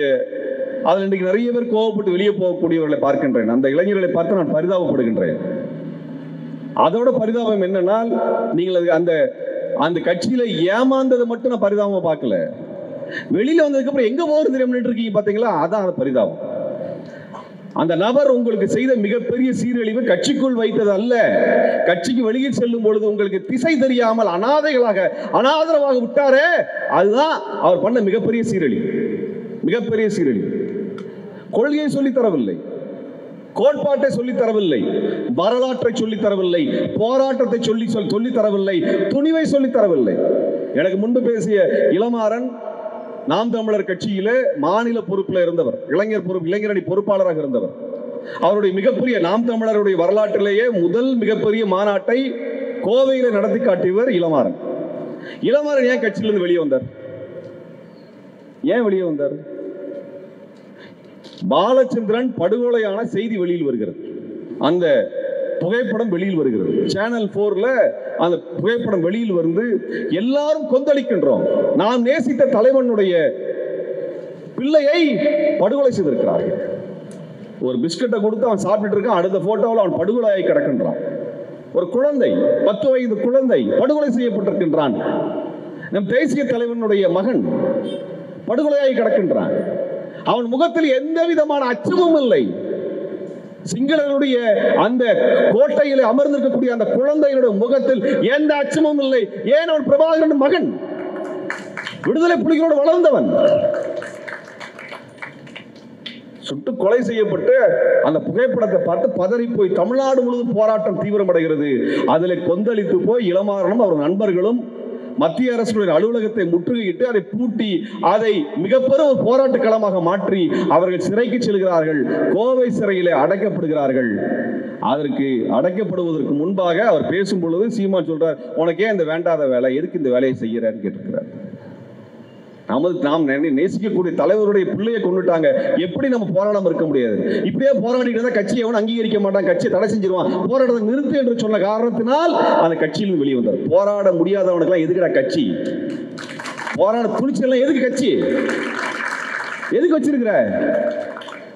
அதில் இன்றைக்கு நிறைய பேர் கோவப்பட்டு வெளியே போகக்கூடியவர்களை பார்க்கின்றேன். அந்த இளைஞர்களை பார்த்து நான் பரிதாபப்படுகின்றேன். அதோட பரிதாபம் என்னன்னா, நீங்கள் அந்த கட்சியில ஏமாந்ததை மட்டும் நான் பரிதாபமா பார்க்கல. வெளியில வந்ததுக்கு அப்புறம் எங்க போறது தெரியாம இருக்கீங்க பாத்தீங்களா? அதான் பரிதாபம். அந்த நபர் உங்களுக்கு செய்த மிகப்பெரிய சீரழிவு கட்சிக்குள் வைத்தது அல்ல. கட்சிக்கு வெளியில் செல்லும் பொழுது உங்களுக்கு திசை தெரியாமல் அனாதரவாக விட்டாரே, அதுதான் அவர் பண்ண மிகப்பெரிய சீரழிவு. மிகப்பெரிய சீரழிவு. கொள்கையை சொல்லித் தரவில்லை, கோட்பாட்டை சொல்லித் தரவில்லை, வரலாற்றை சொல்லித் தரவில்லை, போராட்டத்தை சொல்லித் தரவில்லை, துணிவை சொல்லித் தரவில்லை. எனக்கு முன்பு பேசிய இளமாறன் நாம் தமிழர் கட்சியிலே மாநில பொறுப்பில் இருந்தவர், இளைஞரணி பொறுப்பாளராக இருந்தவர். அவருடைய மிகப்பெரிய நாம் தமிழருடைய வரலாற்றிலேயே முதல் மிகப்பெரிய மாநாட்டை கோவையில நடத்தி காட்டியவர் இளமாறன். இளமாறன் ஏன் கட்சியிலிருந்து வெளியே வந்தார்? ஏன் வெளியே வந்தார்? பாலச்சந்திரன் படுகொலையான செய்தி வெளியில் வருகிறது, அந்த புகைப்படம் வெளியில் வருகிறது. சேனல் 4ல அந்த புகைப்படம் வெளியில் வந்து எல்லாரும் கொந்தளிக்கின்றோம். நாம் நேசித்த தலைவனுடைய பிள்ளையை படுகொலை செய்திருக்கிறார்கள். ஒரு பிஸ்கட்டை கொடுத்து அவன் சாப்பிட்டு இருக்கான், அடுத்த போட்டோவில் அவன் படுகொலையாகி கிடக்கின்றான். ஒரு குழந்தை, 10 வயது குழந்தை படுகொலை செய்யப்பட்டிருக்கின்றான். நம் தேசிய தலைவனுடைய மகன் படுகொலையாகி கிடக்கின்றான். அவன் முகத்தில் எந்த விதமான அச்சமும் இல்லை. சிங்களருடைய அந்த கோட்டையில் அமர்ந்திருக்கக்கூடிய அந்த குழந்தையுடைய முகத்தில் எந்த அச்சமும் இல்லை. ஏன்? அவன் பிரபாகரன் மகன், விடுதலை புலிகளோடு வளர்ந்தவன். சுட்டு கொலை செய்யப்பட்டு அந்த புகைப்படத்தை பார்த்து பதறி போய் தமிழ்நாடு முழுவதும் போராட்டம் தீவிரமடைகிறது. அதில் கொந்தளித்து போய் இளமாறனும் அவர் நண்பர்களும் மத்திய அரசுடைய அலுவலகத்தை முற்றுகையிட்டு அதை பூட்டி அதை மிகப்பெரும் ஒரு போராட்ட களமாக மாற்றி அவர்கள் சிறைக்கு செல்கிறார்கள். கோவை சிறையிலே அடைக்கப்படுகிறார்கள். அதற்கு அடைக்கப்படுவதற்கு முன்பாக அவர் பேசும் பொழுது சீமான் சொல்றார், உனக்கே இந்த வேண்டாத வேலை, எதுக்கு இந்த வேலையை செய்யறன்னு கேட்டிருக்கிறார். நாம் நேசிக்கக்கூடிய தலைவருடைய பிள்ளையை கொண்டுட்டாங்க, எப்படி நம்ம போராடாம இருக்க முடியாது? இப்படியே போராடிட்டு இருந்தா கட்சியை அவன் அங்கீகரிக்க மாட்டான், கட்சியை தடை செஞ்சிருவான். போராட்டத்தை நிறுத்து என்று சொன்ன காரணத்தினால் அந்த கட்சியிலிருந்து வெளியே வந்தார். போராட முடியாதவனுக்கெல்லாம் எதுக்குடா கட்சி? போராட துணிச்சல் எதுக்கு கட்சி? எதுக்கு வச்சிருக்கிற?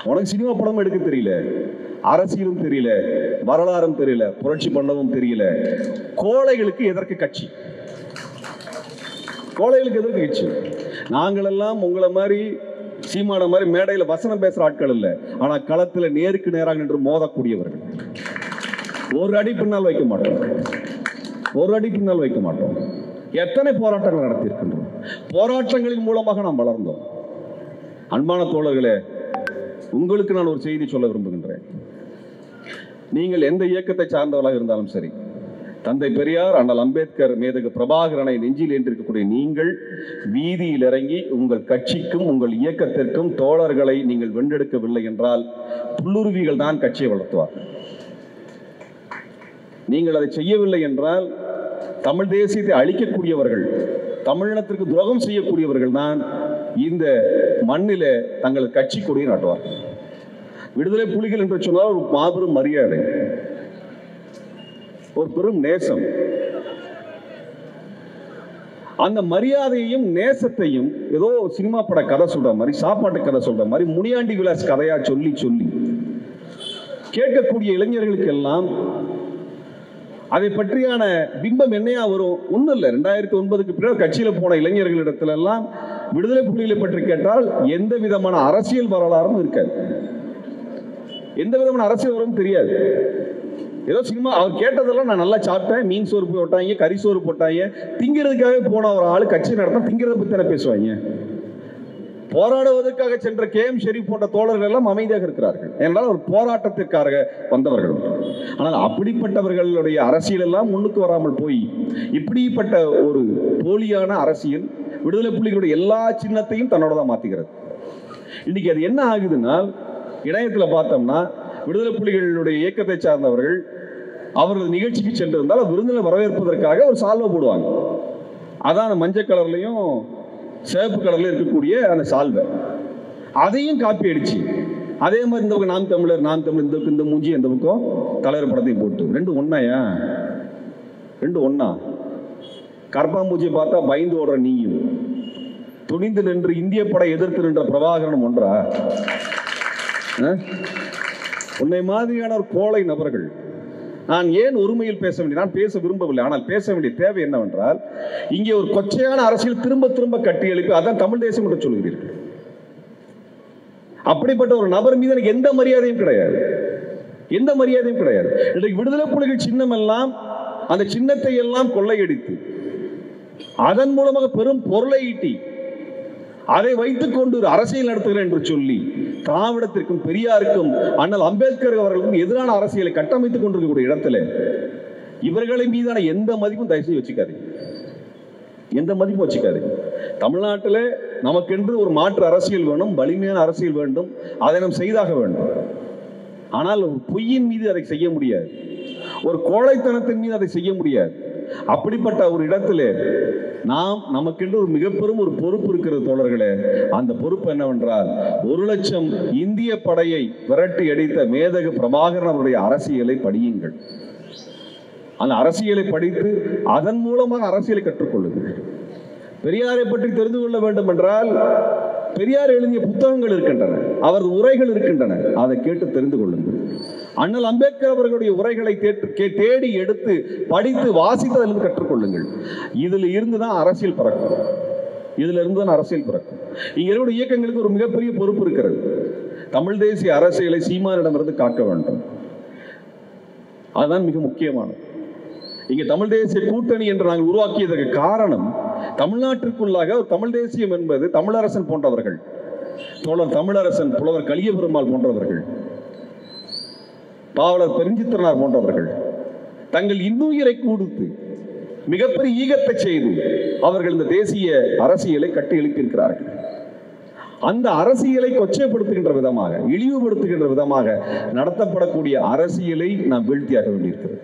உனக்கு சினிமா படமும் எடுக்க தெரியல, அரசியலும் தெரியல, வரலாறும் தெரியல, புரட்சி பண்ணவும் தெரியல. கோழைகளுக்கு எதற்கு கட்சி? கோழைகளுக்கு எதற்கு கட்சி? நாங்களெல்லாம் உங்களை மாதிரி சீமான மாதிரி மேடையில் வசனம் பேசுற ஆட்கள் இல்லை, ஆனா களத்தில் நேருக்கு நேராக நின்று மோதக்கூடியவர்கள். ஒரு அடி பின்னால் வைக்க மாட்டோம், ஒரு அடி பின்னால் வைக்க மாட்டோம். எத்தனை போராட்டங்கள் நடத்தியிருக்கின்றோம், போராட்டங்களின் மூலமாக நாம் வளர்ந்தோம். அன்பான தோழர்களே, உங்களுக்கு நான் ஒரு செய்தி சொல்ல விரும்புகின்றேன். நீங்கள் எந்த இயக்கத்தை சார்ந்தவர்களாக இருந்தாலும் சரி, தந்தை பெரியார், அண்ணல் அம்பேத்கர், மேதகு பிரபாகரனை நெஞ்சில் ஏற்றிருக்கக்கூடிய நீங்கள் வீதியில் இறங்கி உங்கள் கட்சிக்கும் உங்கள் இயக்கத்திற்கும் தோழர்களை நீங்கள் வென்றெடுக்கவில்லை என்றால் புல்லுருவிகள் தான் கட்சியை வளர்த்துவார். நீங்கள் அதை செய்யவில்லை என்றால் தமிழ் தேசியத்தை அழிக்கக்கூடியவர்கள், தமிழினத்திற்கு துரோகம் செய்யக்கூடியவர்கள் தான் இந்த மண்ணில தங்கள் கட்சி கொடியை நாட்டுவார். விடுதலை புலிகள் என்று சொன்னால் ஒரு மாபெரும் மரியாதை, ஒரு பெரும் நேசம். அந்த மரியாதையையும் நேசத்தையும் ஏதோ சினிமா பட கதை சொல்ற மாதிரி, சாப்பாட்டு கதை சொல்ற மாதிரி, முனியாண்டி விலாஸ் கதையா சொல்லி சொல்லி கேட்கக்கூடிய இளைஞர்களுக்கு எல்லாம் அதை பற்றியான பிம்பம் என்னையா வரும்? ஒன்றும் இல்லை. 2009க்கு பிறகு கட்சியில போன இளைஞர்களிடத்துல எல்லாம் விடுதலை புலிகளை பற்றி கேட்டால் எந்த விதமான அரசியல் வரலாறும் இருக்காது, எந்த விதமான அரசியல் வரவும் தெரியாது. ஏதோ சினிமா அவர் கேட்டதெல்லாம் நான் நல்லா சாப்பிட்டேன், மீன் சோறு போட்டாங்க, கறி சோறு போட்டாங்க, திங்கிறதுக்காகவே போன ஒரு ஆள் கட்சி நடத்த திங்கிறத பத்தி தானே பேசுவாங்க. போராடுவதற்காக சென்ற KM ஷெரீப் போன்ற தோழர்கள் எல்லாம் அமைதியாக இருக்கிறார்கள், என்றால் ஒரு போராட்டத்திற்காக வந்தவர்கள். ஆனால் அப்படிப்பட்டவர்களுடைய அரசியல் எல்லாம் முன்னுக்கு வராமல் போய் இப்படிப்பட்ட ஒரு போலியான அரசியல் விடுதலை புலிகளுடைய எல்லா சின்னத்தையும் தன்னோட தான் மாத்திக்கிறது. இன்னைக்கு அது என்ன ஆகுதுன்னா, இணையத்துல பார்த்தோம்னா விடுதலை புலிகளுடைய இயக்கத்தை சார்ந்தவர்கள் அவர்கள் நிகழ்ச்சிக்கு சென்றிருந்தால் விருந்தினர் வரவேற்பதற்காக ஒரு சால்வை போடுவாங்க. அதான் மஞ்சள் கலர்லையும் சிவப்பு கலர்ல இருக்கக்கூடிய அந்த சால்வை, அதையும் காப்பி அடிச்சு அதே மாதிரி இந்த பக்கம் நாம் தமிழர், நாம் தமிழ், இந்த மூஞ்சி இந்த பக்கம் தலைவர் படத்தையும் போட்டு ரெண்டு ஒன்னாயா? ரெண்டு ஒன்னா? கற்பாம்பூச்சியை பார்த்தா பயந்து ஓடுற நீயும், துணிந்து நின்று இந்திய படை எதிர்த்து நின்ற பிரபாகரனும் ஒன்றா? உன்னை மாதிரியான ஒரு கோழை நபர்கள். நான் ஏன் ஒருமையில் பேச வேண்டிய, நான் பேச விரும்பவில்லை, ஆனால் பேச வேண்டிய தேவை என்னவென்றால், இங்கே ஒரு கொச்சையான அரசியல் திரும்ப திரும்ப கட்டி எழுப்பி அதான் தமிழ் தேசியம் என்று சொல்கிறீர்கள். அப்படிப்பட்ட ஒரு நபர் மீது எனக்கு எந்த மரியாதையும் கிடையாது, எந்த மரியாதையும் கிடையாது. இன்றைக்கு விடுதலை புலிகள் சின்னம் எல்லாம், அந்த சின்னத்தை எல்லாம் கொள்ளையடித்து அதன் மூலமாக பெரும் பொருளை ஈட்டி அதை வைத்துக் கொண்டு ஒரு அரசியல் நடத்துகிறேன் என்று சொல்லி திராவிடத்திற்கும் பெரியாருக்கும் அண்ணல் அம்பேத்கர் அவர்களுக்கும் எதிரான அரசியலை கட்டமைத்துக் கொண்டிருக்கக்கூடிய இடத்துல இவர்களை மீதான எந்த மதிப்பும் தயவுசெய்து வச்சுக்காதீங்க, எந்த மதிப்பும் வச்சுக்காதீங்க. தமிழ்நாட்டில் நமக்கென்று ஒரு மாற்று அரசியல் வேணும், வலிமையான அரசியல் வேண்டும், அதை நாம் செய்தாக வேண்டும். ஆனால் ஒரு பொய்யின் மீது அதை செய்ய முடியாது, ஒரு கோழைத்தனத்தின் மீது அதை செய்ய முடியாது. அப்படிப்பட்ட ஒரு இடத்துல நாம் நமக்கென்று ஒரு மிகப்பெரும் ஒரு பொறுப்பு இருக்கிறது தோழர்களே. அந்த பொறுப்பு என்னவென்றால், 1,00,000 இந்திய படையை விரட்டி அடித்த மேதகு பிரபாகரன் அவருடைய அரசியலை படியுங்கள். அந்த அரசியலை படித்து அதன் மூலமாக அரசியலை கற்றுக்கொள்ளுங்கள். பெரியாரை பற்றி தெரிந்து கொள்ள வேண்டும் என்றால் பெரியார் எழுதிய புத்தகங்கள் இருக்கின்றன, அவரது உரைகள் இருக்கின்றன, அதை கேட்டு தெரிந்து கொள்ளுங்கள். அண்ணல் அம்பேத்கர் அவர்களுடைய உரைகளை தேடி எடுத்து படித்து வாசித்து அதிலிருந்து கற்றுக்கொள்ளுங்கள். இதில் இருந்துதான் அரசியல் பிறக்கும், இதுல இருந்து தான் அரசியல் பிறக்கும். இங்க இருக்கிற இயக்கங்களுக்கு ஒரு மிகப்பெரிய பொறுப்பு இருக்கிறது. தமிழ் தேசிய அரசியலை சீமானிடமிருந்து காக்க வேண்டும், அதுதான் மிக முக்கியமானது. இங்க தமிழ் தேசிய கூட்டணி என்று நாங்கள் உருவாக்கியதற்கு காரணம், தமிழ்நாட்டிற்குள்ளாக ஒரு தமிழ் தேசியம் என்பது தமிழரசன் போன்றவர்கள், தோழர் தமிழரசன், புலவர் கலியபெருமாள் போன்றவர்கள், பாவலர் பெருஞ்சித்திரனார் போன்றவர்கள் தங்கள் இன்னுயிரை கொடுத்து மிகப்பெரிய ஈகத்தை செய்து அவர்கள் இந்த தேசிய அரசியலை கட்டி எழுப்பியிருக்கிறார்கள். அந்த அரசியலை கொச்சைப்படுத்துகின்ற விதமாக, இழிவுபடுத்துகின்ற விதமாக நடத்தப்படக்கூடிய அரசியலை நாம் வீழ்த்தியாக வேண்டியிருக்கிறது.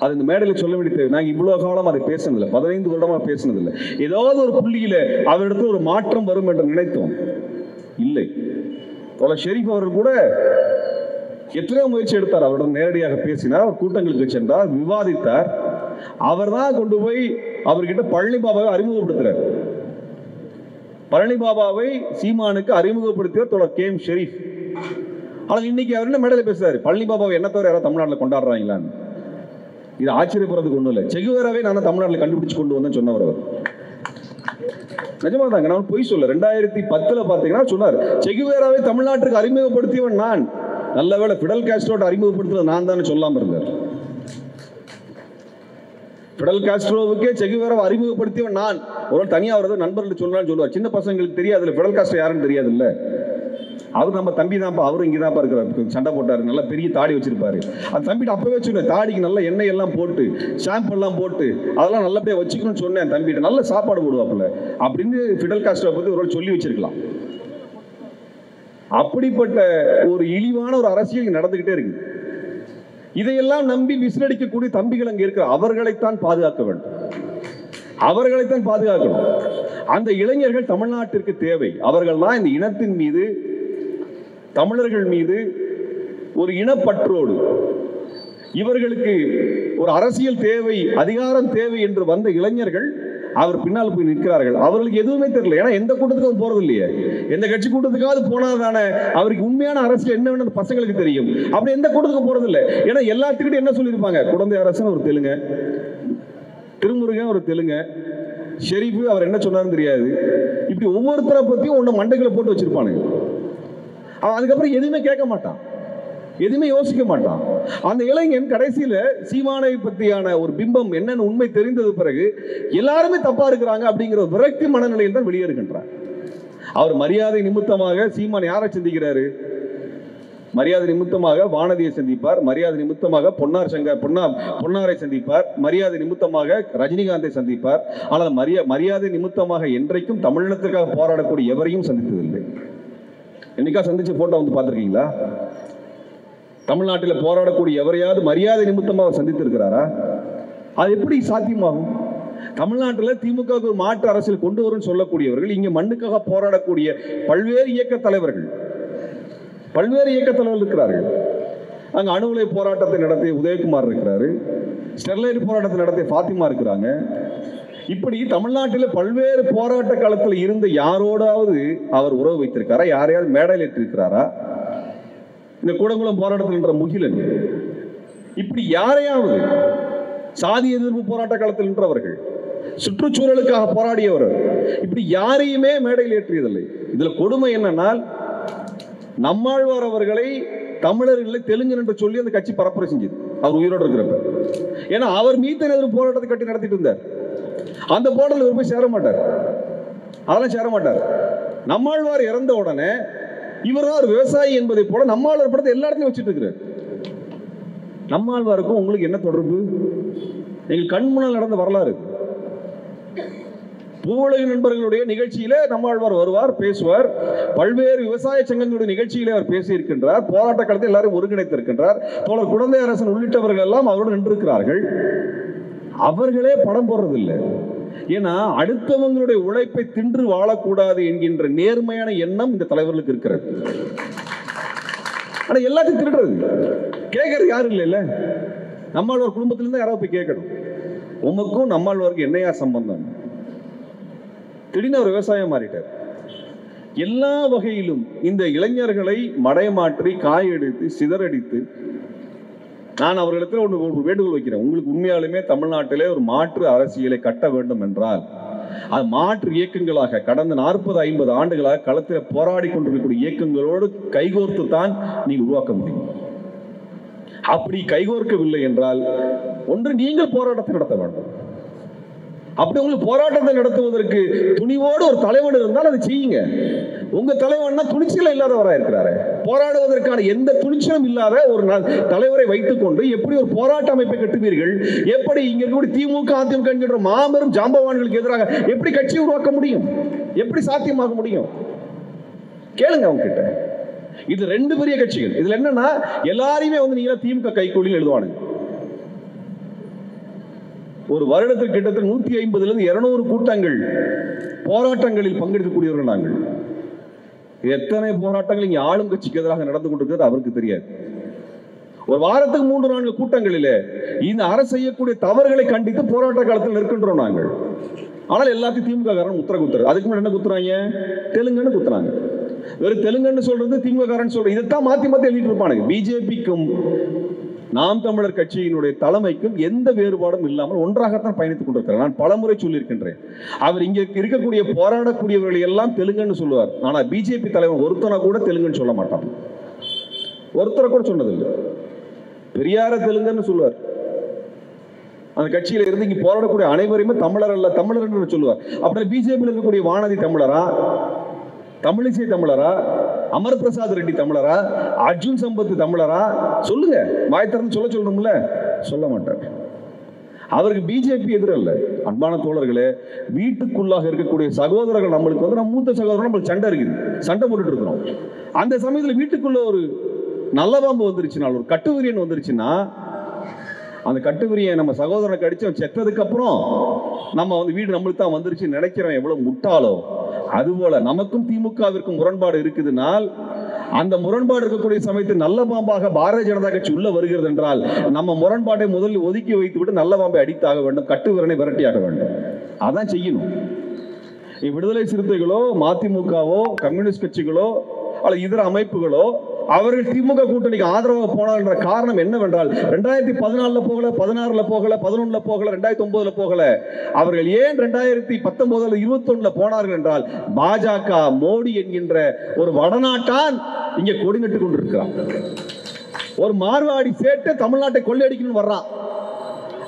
அது இந்த மேடையில் சொல்ல வேண்டியது. நாங்கள் இவ்வளவு காலம் அதை பேசினதில்லை, 15 வருடமா பேசினதில்லை. ஏதாவது ஒரு புள்ளியில அவரிடத்தில் ஒரு மாற்றம் வரும் என்று நினைத்தோம், இல்லை. தோழர் ஷெரீப் அவர்கள் கூட எத்தனையோ முயற்சி எடுத்தார். அவரிடம் நேரடியாக பேசினார், அவர் கூட்டங்களுக்கு சென்றார், விவாதித்தார். அவர் தான் கொண்டு போய் அவர்கிட்ட பழனி பாபாவை அறிமுகப்படுத்துறார். பழனி பாபாவை சீமானுக்கு அறிமுகப்படுத்தியவர் தோழர் கே.எம். ஷெரீப். ஆனால் இன்னைக்கு அவர் என்ன மேடையில் பேசுறாரு, பழனி பாபாவை என்ன தவிர யாராவது தமிழ்நாட்டில் கொண்டாடுறாங்களான்னு. இது ஆச்சரியப்படுறதுக்கு ஒன்றும் இல்லை. செகுவேராவே நான் தமிழ்நாட்டில் கண்டுபிடிச்சு கொண்டு வந்தேன்னு சொன்னவர் அவர். நிஜமா தாங்க, நான் பொய் சொல்ல. 2010 பார்த்தீங்கன்னா சொன்னார், செகுவேராவை தமிழ்நாட்டுக்கு அறிமுகப்படுத்தியவன் நான். நல்ல வேளை பிடல் காஸ்ட்ரோட அறிமுகப்படுத்துறது நான் தானே சொல்லாம இருந்தார். பிடல் காஸ்ட்ரோவுக்கே செகுவேராவை அறிமுகப்படுத்தியவன் நான். ஒரு தனியாக அவரது நண்பர்கள் சொன்னான்னு சொல்லுவார். சின்ன பசங்களுக்கு தெரியாதுல்ல, பிடல் காஸ்ட்ரோ யாருன்னு தெரியாது இல்ல. அவர் நம்ம தம்பி தான்ப்பா, அவரும் இங்கே தான்ப்பா இருக்கிறார். சண்டை போட்டாரு, நல்லா பெரிய தாடி வச்சிருப்பாரு. அந்த தம்பிட்டு அப்பவே சொன்னேன், தாடிக்கு நல்ல எண்ணெய் எல்லாம் போட்டு, ஷாம்பு எல்லாம் போட்டு, அதெல்லாம் நல்லபடியா வச்சுக்கணும்னு சொன்னேன். தம்பிட்டு நல்ல சாப்பாடு போடுவாப்புல அப்படின்னு பிடல் காஸ்ட்ரோ பத்தி ஒரு சொல்லி வச்சிருக்கலாம். அப்படிப்பட்ட ஒரு இழிவான ஒரு அரசியல் நடந்துகிட்டே இருக்கு. இதையெல்லாம் நம்பி விசிலடிக்கக்கூடிய தம்பிகள் அங்கே இருக்கிற அவர்களைத்தான் பாதுகாக்க வேண்டும், அவர்களைத்தான் பாதுகாக்கணும். அந்த இளைஞர்கள் தமிழ்நாட்டிற்கு தேவை. அவர்கள் தான் இந்த இனத்தின் மீது, தமிழர்கள் மீது ஒரு இனப்பற்றோடு, இவர்களுக்கு ஒரு அரசியல் தேவை, அதிகாரம் தேவை என்று வந்த இளைஞர்கள் அவர் பின்னால் போய் நிற்கிறார்கள். அவர்களுக்கு எதுவுமே தெரியல. ஏன்னா எந்த கூட்டத்துக்கும் போறது இல்லையே. எந்த கட்சி கூட்டத்துக்காவது போனாதானே அவருக்கு உண்மையான அரசியல் என்ன வேணும் பசங்களுக்கு தெரியும். அப்படி எந்த கூட்டத்துக்கும் போறது இல்லை. ஏன்னா எல்லாத்துக்கிட்டும் என்ன சொல்லியிருப்பாங்க, குழந்தை அரசன் ஒரு தெலுங்க, திருமுருகன் ஒரு தெலுங்க, ஷெரீப் அவர் என்ன சொன்னாருன்னு தெரியாது. இப்படி ஒவ்வொருத்தரை பத்தியும் ஒன்று மண்டைகளை போட்டு வச்சிருப்பானுங்க. அவன் அதுக்கப்புறம் எதுவுமே கேட்க மாட்டான், எதுவுமே யோசிக்க மாட்டான். அந்த இளைஞன் கடைசியில சீமானை பற்றியான ஒரு பிம்பம் என்னன்னு உண்மை தெரிந்தது பிறகு எல்லாருமே தப்பா இருக்கிறாங்க அப்படிங்கிற விரக்தி மனநிலையில் தான் வெளியேறுகின்றார். அவர் மரியாதை நிமித்தமாக சீமான் யாரை சந்திக்கிறாரு? மரியாதை நிமித்தமாக வானதியை சந்திப்பார், மரியாதை நிமித்தமாக பொன்னாரை சந்திப்பார், மரியாதை நிமித்தமாக ரஜினிகாந்தை சந்திப்பார். ஆனால் மரியாதை நிமித்தமாக என்றைக்கும் தமிழினத்திற்காக போராடக்கூடிய எவரையும் சந்தித்ததில்லை. என்னைக்கா சந்திச்ச போட்டோ வந்து பார்த்துருக்கீங்களா? தமிழ்நாட்டில் போராடக்கூடிய எவரையாவது மரியாதை நிமித்தமாக சந்தித்திருக்கிறாரா? அது எப்படி சாத்தியமாகும்? தமிழ்நாட்டில் திமுக ஒரு மாற்று அரசியல் கொண்டு வரும் சொல்லக்கூடியவர்கள், இங்கே மண்ணுக்காக போராடக்கூடிய பல்வேறு இயக்க தலைவர்கள் இருக்கிறார்கள். அங்கே அணு உலை போராட்டத்தை நடத்திய உதயகுமார் இருக்கிறாரு, ஸ்டெர்லைட் போராட்டத்தை நடத்திய ஃபாத்திமா இருக்கிறாங்க. இப்படி தமிழ்நாட்டில் பல்வேறு போராட்ட காலத்தில் இருந்த யாரோடாவது அவர் உறவு வைத்திருக்காரா? யாரையாவது மேடையில் ஏற்றிருக்கிறாரா? இந்த கூடங்குளம் போராட்டத்தில் என்ற முகிலன், இப்படி யாரையாவது, சாதி எதிர்ப்பு போராட்ட காலத்தில் நின்றவர்கள், சுற்றுச்சூழலுக்காக போராடியவர்கள், இப்படி யாரையுமே மேடையில் ஏற்றியதில்லை. இதுல கொடுமை என்னன்னா, நம்மாழ்வார் அவர்களை தமிழர்களை தெலுங்கு என்று சொல்லி அந்த கட்சி பரப்புரை செஞ்சது அவர் உயிரோடு இருக்கிறப்ப. ஏன்னா அவர் மீத்தேன் எதிர்ப்பு போராட்டத்தை கட்டி நடத்திட்டு இருந்தார். அந்த போராட்டத்தில் போய் சேர மாட்டார், அதெல்லாம் சேர மாட்டார். நம்மாழ்வார் இறந்த உடனே இவர் தான் ஒரு விவசாயி என்பதை போல நம்மாழ்வார் படத்தை எல்லா இடத்துலையும் வச்சுட்டு இருக்கிறார். நம்மாழ்வாருக்கும் உங்களுக்கு என்ன தொடர்பு? எங்கள் கண் முன்னால் நடந்த வரலாறு. பூவுலக நண்பர்களுடைய நிகழ்ச்சியில நம்மாழ்வார் வருவார், பேசுவார். பல்வேறு விவசாய சங்கங்களுடைய நிகழ்ச்சியிலே அவர் பேசியிருக்கின்றார். போராட்ட காலத்தில் எல்லாரும் ஒருங்கிணைத்திருக்கின்றார். தோழர் குழந்தை அரசன் உள்ளிட்டவர்கள் எல்லாம் அவரோடு நின்றிருக்கிறார்கள். அவர்களே படம் போடுறதில்லை. ஏன்னா அடுத்தவங்களுடைய உழைப்பை தின்று வாழக்கூடாது என்கின்ற நேர்மையான எண்ணம் இந்த தலைவர்களுக்கு இருக்கிறது. ஆனா எல்லாத்தையும் திருடுறது, கேட்கறது யாரும் இல்லைல்ல. நம்மாழ்வார் குடும்பத்திலிருந்து யாராவது போய் கேட்கணும், உமக்கும் நம்மாழ்வாருக்கு என்னையா சம்பந்தம்? திடீர்னு ஒரு விவசாயம் மாறிட்டார். எல்லா வகையிலும் இந்த இளைஞர்களை மடைமாற்றி, காயடித்து, சிதறடித்து, நான் அவர்களிடத்தில் ஒரு வேண்டுகோள் வைக்கிறேன். உங்களுக்கு உண்மையாலுமே தமிழ்நாட்டிலே ஒரு மாற்று அரசியலை கட்ட வேண்டும் என்றால், அது மாற்று இயக்கங்களாக கடந்த 40-50 ஆண்டுகளாக களத்தில் போராடி கொண்டிருக்கக்கூடிய இயக்கங்களோடு கைகோர்த்து தான் நீங்க உருவாக்க முடியும். அப்படி கைகோர்க்கவில்லை என்றால், ஒன்று நீங்கள் போராட்டத்தை நடத்த வேண்டும். அப்படி உங்களுக்கு போராட்டத்தை நடத்துவதற்கு துணிவோடு ஒரு தலைவன் இருந்தால் அதை செய்யுங்க. உங்க தலைவன்னா துணிச்சல் இல்லாதவரா இருக்கிறாரு. போராடுவதற்கான எந்த துணிச்சலும் இல்லாத ஒரு தலைவரை வைத்துக் கொண்டு எப்படி ஒரு போராட்ட அமைப்பை கட்டுவீர்கள்? எப்படி இங்க இருக்கக்கூடிய திமுக அதிமுக என்கின்ற மாபெரும் ஜாம்பவான்களுக்கு எதிராக எப்படி கட்சி உருவாக்க முடியும்? எப்படி சாத்தியமாக முடியும்? கேளுங்க அவங்க கிட்ட. இது ரெண்டு பெரிய கட்சிகள். இதுல என்னன்னா எல்லாரையுமே நீங்க திமுக கைகூலின்னு எழுதுவானுங்க. ஒரு வருடத்திற்கு கிட்டத்தட்ட 150 இருந்து 200 கூட்டங்கள் போராட்டங்களில் பங்கெடுக்கக்கூடியவர்கள் நாங்கள். எத்தனை போராட்டங்கள் இங்க ஆளும் கட்சிக்கு எதிராக நடந்து கொண்டிருக்கிறது அவருக்கு தெரியாது. ஒரு வாரத்துக்கு 3-4 கூட்டங்களில் இந்த அரசு செய்யக்கூடிய தவறுகளை கண்டித்து போராட்ட காலத்தில் நிற்கின்றோம் நாங்கள். ஆனால் எல்லாத்தையும் திமுக காரன் உத்தர குத்துறது. அதுக்கு முன்னாடி என்ன குத்துறாங்க? தெலுங்குன்னு குத்துறாங்க. வெறும் தெலுங்குன்னு சொல்றது திமுக காரன் சொல்றது. இதைத்தான் மாத்தி மாத்தி எழுதிட்டு இருப்பானுங்க. பிஜேபிக்கும் நாம் தமிழர் கட்சியினுடைய தலைமைக்கும் எந்த வேறுபாடும் இல்லாமல் ஒன்றாகத்தான் பயணித்துக் கொண்டிருக்கிறார். நான் பலமுறை சொல்லியிருக்கின்றேன். அவர் இங்க இருக்கக்கூடிய போராடக்கூடியவர்களை எல்லாம் தெலுங்குன்னு சொல்லுவார். ஆனா பிஜேபி தலைவர் ஒருத்தனை கூட தெலுங்குன்னு சொல்ல மாட்டான். ஒருத்தரை கூட சொன்னதில்லை. பெரியார தெலுங்குன்னு சொல்லுவார். அந்த கட்சியில இருந்து இங்க போராடக்கூடிய அனைவரையுமே தமிழர் அல்ல தமிழர் என்று சொல்லுவார். அப்படி பிஜேபியில் இருக்கக்கூடிய வானதி தமிழரா, தமிழிசை தமிழரா, அமர் பிரசாத் ரெட்டி தமிழரா, அர்ஜுன் சம்பத் தமிழரா? சொல்லுங்க. வாய் திறந்து சொல்லணும்ல, சொல்ல மாட்டார். அவருக்கு பிஜேபி எதிரல்ல. அன்பான தோழர்களே, வீட்டுக்குள்ளாக இருக்கக்கூடிய சகோதரர்கள் நம்மளுக்கு நம்ம மூத்த சகோதரர்கள் நம்மளுக்கு சண்டை இருக்குது, சண்டை போட்டுட்டு இருக்கிறோம். அந்த சமயத்தில் வீட்டுக்குள்ள ஒரு நல்ல பாம்பு வந்துருச்சுன்னா, ஒரு கட்டுவிரியன் வந்துருச்சுன்னா, அந்த கட்டுவிரியை நம்ம சகோதரனை கடிச்சு செத்ததுக்கு அப்புறம் நம்ம வீடு நம்மளுக்கு தான் வந்துருச்சு நினைக்கிறோம். எவ்வளவு முட்டாளோ அதுபோல நமக்கும் திமுகவிற்கும் முரண்பாடு இருக்குதுனால், அந்த முரண்பாடு இருக்கக்கூடிய சமயத்தில் நல்ல பாம்பாக பாரதிய ஜனதா கட்சி உள்ள வருகிறது என்றால் நம்ம முரண்பாட்டை முதலில் ஒதுக்கி வைத்து விட்டு நல்ல பாம்பை அடித்தாக வேண்டும், கட்டுவிரனை விரட்டியாக வேண்டும். அதான் செய்யணும். விடுதலை சிறுத்தைகளோ மதிமுகவோ கம்யூனிஸ்ட் கட்சிகளோ அல்லது இதர அமைப்புகளோ அவர்கள் திமுக கூட்டணிக்கு ஆதரவாக போனார் என்ற காரணம் என்னவென்றால் 2014 போகல, 16 போகல, 11 போகல, 2009 போகல. அவர்கள் ஏன் 2019 21 போனார்கள் என்றால் பாஜக மோடி என்கின்ற ஒரு வடநாட்டான் இங்கே கொடி நட்டு கொண்டிருக்கிறான். ஒரு மார்வாடி சேட்டு தமிழ்நாட்டை கொள்ளையடிக்கணும்னு வர்றான்.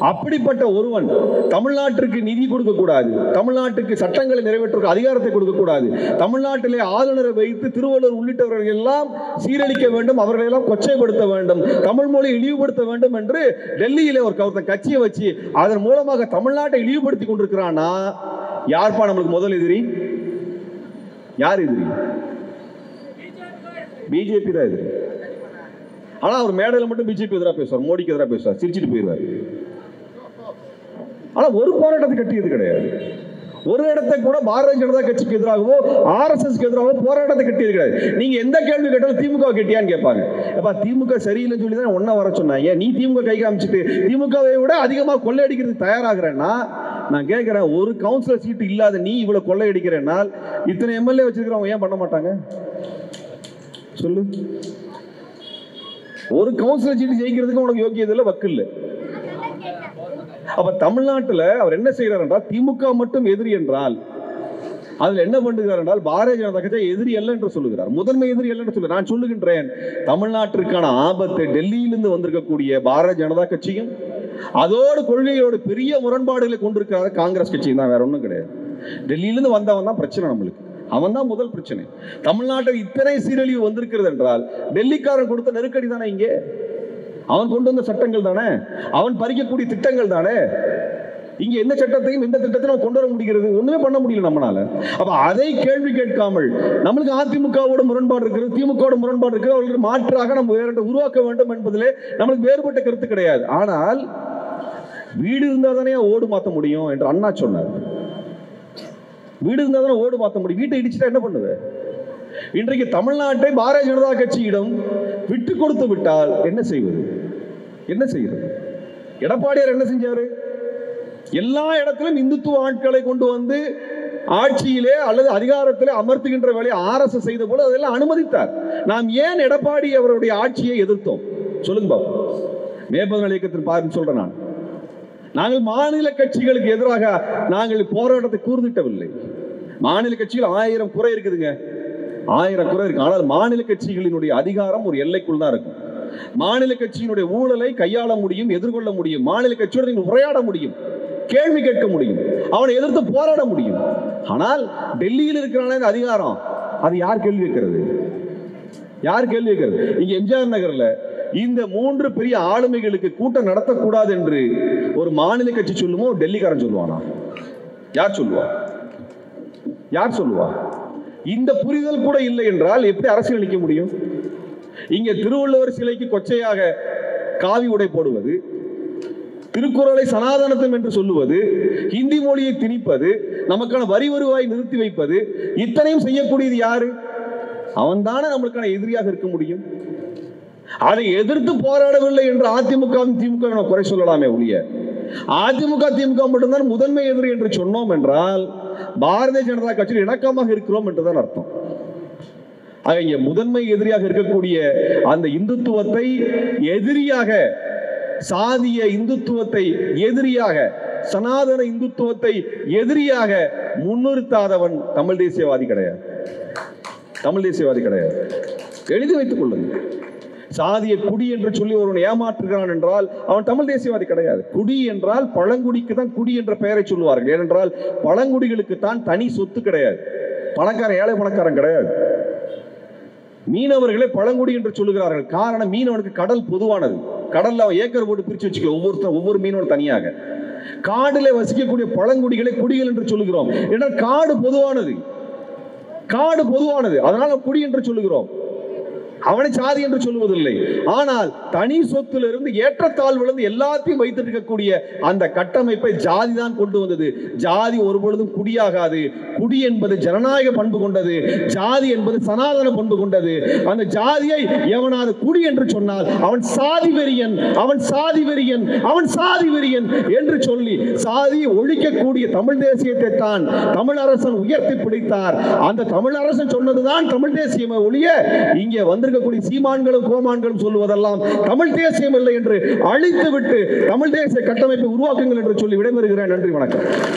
அப்படிப்பட்ட ஒருவன் தமிழ்நாட்டிற்கு நிதி கொடுக்க கூடாது, தமிழ்நாட்டுக்கு சட்டங்களை நிறைவேற்ற அதிகாரத்தை கொடுக்க கூடாது, தமிழ்நாட்டிலே ஆளுநரை வைத்து திருவள்ளுவர் உள்ளிட்டவர்கள் எல்லாம் சீரழிக்க வேண்டும், அவர்களை எல்லாம் கொச்சைப்படுத்த வேண்டும், தமிழ் மொழியை இழிவுபடுத்த வேண்டும் என்று டெல்லியிலே ஒரு கட்சியை வச்சு அதன் மூலமாக தமிழ்நாட்டை இழிவுபடுத்தி கொண்டிருக்கிறானா? யார்ப்பா நம்மளுக்கு முதல் எதிரி? யார் எதிரி? பிஜேபி தான் எதிரி. ஆனா அவர் மேடையில் மட்டும் பிஜேபி எதிராக பேசுவார், மோடிக்கு எதிராக பேசுவார், சிரிச்சிட்டு போயிடுவார். ஆனா ஒரு போராட்டத்தை கட்டியது கிடையாது. ஒரு இடத்தை கூட பாரதிய ஜனதா கட்சிக்கு எதிராகவோ ஆர்எஸ்எஸ்க்கு எதிராகவோ போராட்டத்தை கட்டியது கிடையாது. நீங்க எந்த கேள்வி கேட்டாலும் திமுக கட்டியான்னு கேட்பாங்க. அப்ப திமுக சரியில்லைன்னு சொல்லி தான் ஒன்ன வர சொன்னாங்க. நீ திமுக கை காமிச்சிட்டு திமுகவை விட அதிகமாக கொள்ளையடிக்கிறதுக்கு தயாராகிறேன்னா நான் கேட்கிறேன், ஒரு கவுன்சிலர் சீட்டு இல்லாத நீ இவ்வளவு கொள்ளையடிக்கிறேன்னா இத்தனை எம்எல்ஏ வச்சிருக்கிறவங்க ஏன் பண்ண மாட்டாங்க? சொல்லு. ஒரு கவுன்சிலர் சீட்டு ஜெயிக்கிறதுக்கு உனக்கு யோக்கியதில்லை, வக்கு இல்லை. அப்ப தமிழ்நாட்டில் அவர் என்ன செய்யறார் என்றால் திமுக மட்டும் எதிரி என்றால் அதுல என்ன பண்ணுகிறார் என்றால் பாரதிய ஜனதா கட்சி எதிரி அல்ல என்று சொல்லுகிறார். முதன்மை எதிரி அல்ல என்று சொல்லுகிறார். நான் சொல்லுகின்றேன், தமிழ்நாட்டிற்கான ஆபத்தை டெல்லியிலிருந்து வந்திருக்கக்கூடிய பாரதிய ஜனதா கட்சியும் அதோடு கொள்கையோடு பெரிய முரண்பாடுகளை கொண்டிருக்கிறார் காங்கிரஸ் கட்சியும் தான், வேற ஒன்றும் கிடையாது. டெல்லியிலிருந்து வந்தவன் தான் பிரச்சனை, நம்மளுக்கு அவன் தான் முதல் பிரச்சனை. தமிழ்நாட்டில் இத்தனை சீரழிவு வந்திருக்கிறது என்றால் டெல்லிக்காரன் கொடுத்த நெருக்கடி தானே, இங்கே அவன் கொண்டு வந்த சட்டங்கள் தானே, அவன் பறிக்கக்கூடிய திட்டங்கள் தானே. இங்க எந்த சட்டத்தையும் எந்த திட்டத்தையும் கொண்டு வர முடிகிறது? ஒண்ணுமே பண்ண முடியல நம்மளால. அப்ப அதை கேள்வி கேட்காமல் நம்மளுக்கு அதிமுகவோட முரண்பாடு இருக்கிறது, திமுக முரண்பாடு இருக்கிறது, அவர்களுக்கு மாற்றாக நம்ம வேற உருவாக்க வேண்டும் என்பதிலே நம்மளுக்கு வேறுபட்ட கருத்து கிடையாது. ஆனால் வீடு இருந்தா தானே ஓடு மாற்ற முடியும் என்று அண்ணா சொன்னார். வீடு இருந்தா தானே ஓடு மாற்ற முடியும், வீட்டை இடிச்சுட்டா என்ன பண்ணுது? இன்றைக்கு தமிழ்நாட்டை பாரதிய ஜனதா கட்சியிடம் விட்டு கொடுத்து விட்டால் என்ன செய்வது? என்ன செய்கிறது? எடப்பாடியார் என்ன செஞ்சாரு? எல்லா இடத்திலும் இந்துத்துவ ஆட்களை கொண்டு வந்து ஆட்சியிலே அல்லது அதிகாரத்திலே அமர்த்துகின்ற வேலையை ஆர்எஸ்எஸ் செய்த போது அதெல்லாம் அனுமதித்தார். நாம் ஏன் எடப்பாடி அவருடைய ஆட்சியை எதிர்த்தோம்? சொல்லுங்க பாபு. மே 14 இயக்கத்தின் பாருன்னு சொல்றேன். நாங்கள் மாநில கட்சிகளுக்கு எதிராக நாங்கள் போராட்டத்தை கூர்ந்திட்டவில்லை. மாநில கட்சிகள் 1000 குறை இருக்குதுங்க, 1000 குறை இருக்கு. ஆனால் மாநில கட்சிகளினுடைய அதிகாரம் ஒரு எல்லைக்குள் தான் இருக்கும். மாநில கட்சியினுடைய ஊழலை கையாள முடியும், எதிர்கொள்ள முடியும், மாநில கட்சியோடு நீங்கள் உரையாட முடியும். கேள்வி கேட்க முடியும், அவனை எதிர்த்து போராட முடியும். ஆனால் டெல்லியில் இருக்கிறான அதிகாரம், அது யார் கேள்வி கேட்கிறது? யார் கேள்வி கேட்கிறது? இங்க எம்ஜிஆர் நகர்ல இந்த 3 பெரிய ஆளுமைகளுக்கு கூட்டம் நடத்தக்கூடாது என்று ஒரு மாநில கட்சி சொல்லுமோ, டெல்லிக்காரன் சொல்லுவானா? யார் சொல்லுவா? யார் சொல்லுவா? இந்த புரிதல் கூட இல்லை என்றால் எப்படி அரசியல் நிற்க முடியும்? இங்க திருவள்ளுவர் சிலைக்கு கொச்சையாக காவி உடை போடுவது, திருக்குறளை சனாதனத்தம் என்று சொல்லுவது, ஹிந்தி மொழியை திணிப்பது, நமக்கான வரி வருவாய் நிறுத்தி வைப்பது, இத்தனையும் செய்யக்கூடியது யாரு? அவன் தானே நம்மளுக்கான எதிரியாக இருக்க முடியும். அதை எதிர்த்து போராடவில்லை என்று அதிமுக திமுக குறை சொல்லலாமே ஒழிய, அதிமுக திமுக மட்டும்தான் முதன்மை எதிரி என்று சொன்னோம் என்றால் பாரதிய ஜனதா கட்சியில் இணக்கமாக இருக்கிறோம் என்றுதான் அர்த்தம். இங்க முதன்மை எதிரியாக இருக்கக்கூடிய அந்த இந்துத்துவத்தை எதிரியாக, சாதிய இந்துத்துவத்தை எதிரியாக, சனாதன இந்துத்துவத்தை எதிரியாக முன்னிறுத்தாதவன் தமிழ் தேசியவாதி கிடையாது. தமிழ் தேசியவாதி கிடையாது. எழுதி வைத்துக் கொள்ளுங்கள். சாதிய குடி என்று சொல்லி ஒருவன் ஏமாற்றுகிறான் என்றால் அவன் தமிழ் தேசியவாதி கிடையாது. குடி என்றால் பழங்குடிக்கு தான் குடி என்ற பெயரை சொல்லுவார்கள். ஏனென்றால் பழங்குடிகளுக்கு தான் தனி சொத்து கிடையாது. பணக்காரன் ஏழை பணக்காரன் கிடையாது. மீனவர்களே பழங்குடி என்று சொல்லுகிறார்கள். காரணம், மீனவனுக்கு கடல் பொதுவானது. கடல்ல அவன் ஏக்கர் போட்டு பிரிச்சு வச்சுக்கல, ஒவ்வொரு மீனவன் தனியாக. காடிலே வசிக்கக்கூடிய பழங்குடிகளை குடிகள் என்று சொல்லுகிறோம். ஏன்னா காடு பொதுவானது, காடு பொதுவானது, அதனால குடி என்று சொல்லுகிறோம். அவனை சாதி என்று சொல்லுவதில்லை. ஆனால் தனி சொத்திலிருந்து ஏற்றத்தாழ்விலிருந்து எல்லாத்தையும் வைத்திருக்கக்கூடிய அந்த கட்டமைப்பை ஜாதி தான் கொண்டு வந்தது. ஜாதி ஒருபொழுதும் குடியாகாது. குடி என்பது ஜனநாயக பண்பு கொண்டது, ஜாதி என்பது சனாதன பண்பு கொண்டது. அந்த ஜாதியை எவனாவது குடி என்று சொன்னால் அவன் சாதி வெறியன், அவன் சாதி வெறியன், அவன் சாதி வெறியன் என்று சொல்லி சாதியை ஒழிக்கக்கூடிய தமிழ் தேசியத்தை தான் தமிழ் அரசன் உயர்த்தி பிடித்தார். அந்த தமிழ் அரசன் சொன்னதுதான் தமிழ் தேசியம் ஒழிய இங்கே வந்து இருக்கக்கூடிய சீமான்களும் கோமான்களும் சொல்லுவதெல்லாம் தமிழ் தேசியம் இல்லை என்று அழித்துவிட்டு தமிழ் தேசிய கட்டமைப்பை உருவாக்குங்கள் என்று சொல்லி விடைபெறுகிறேன். நன்றி, வணக்கம்.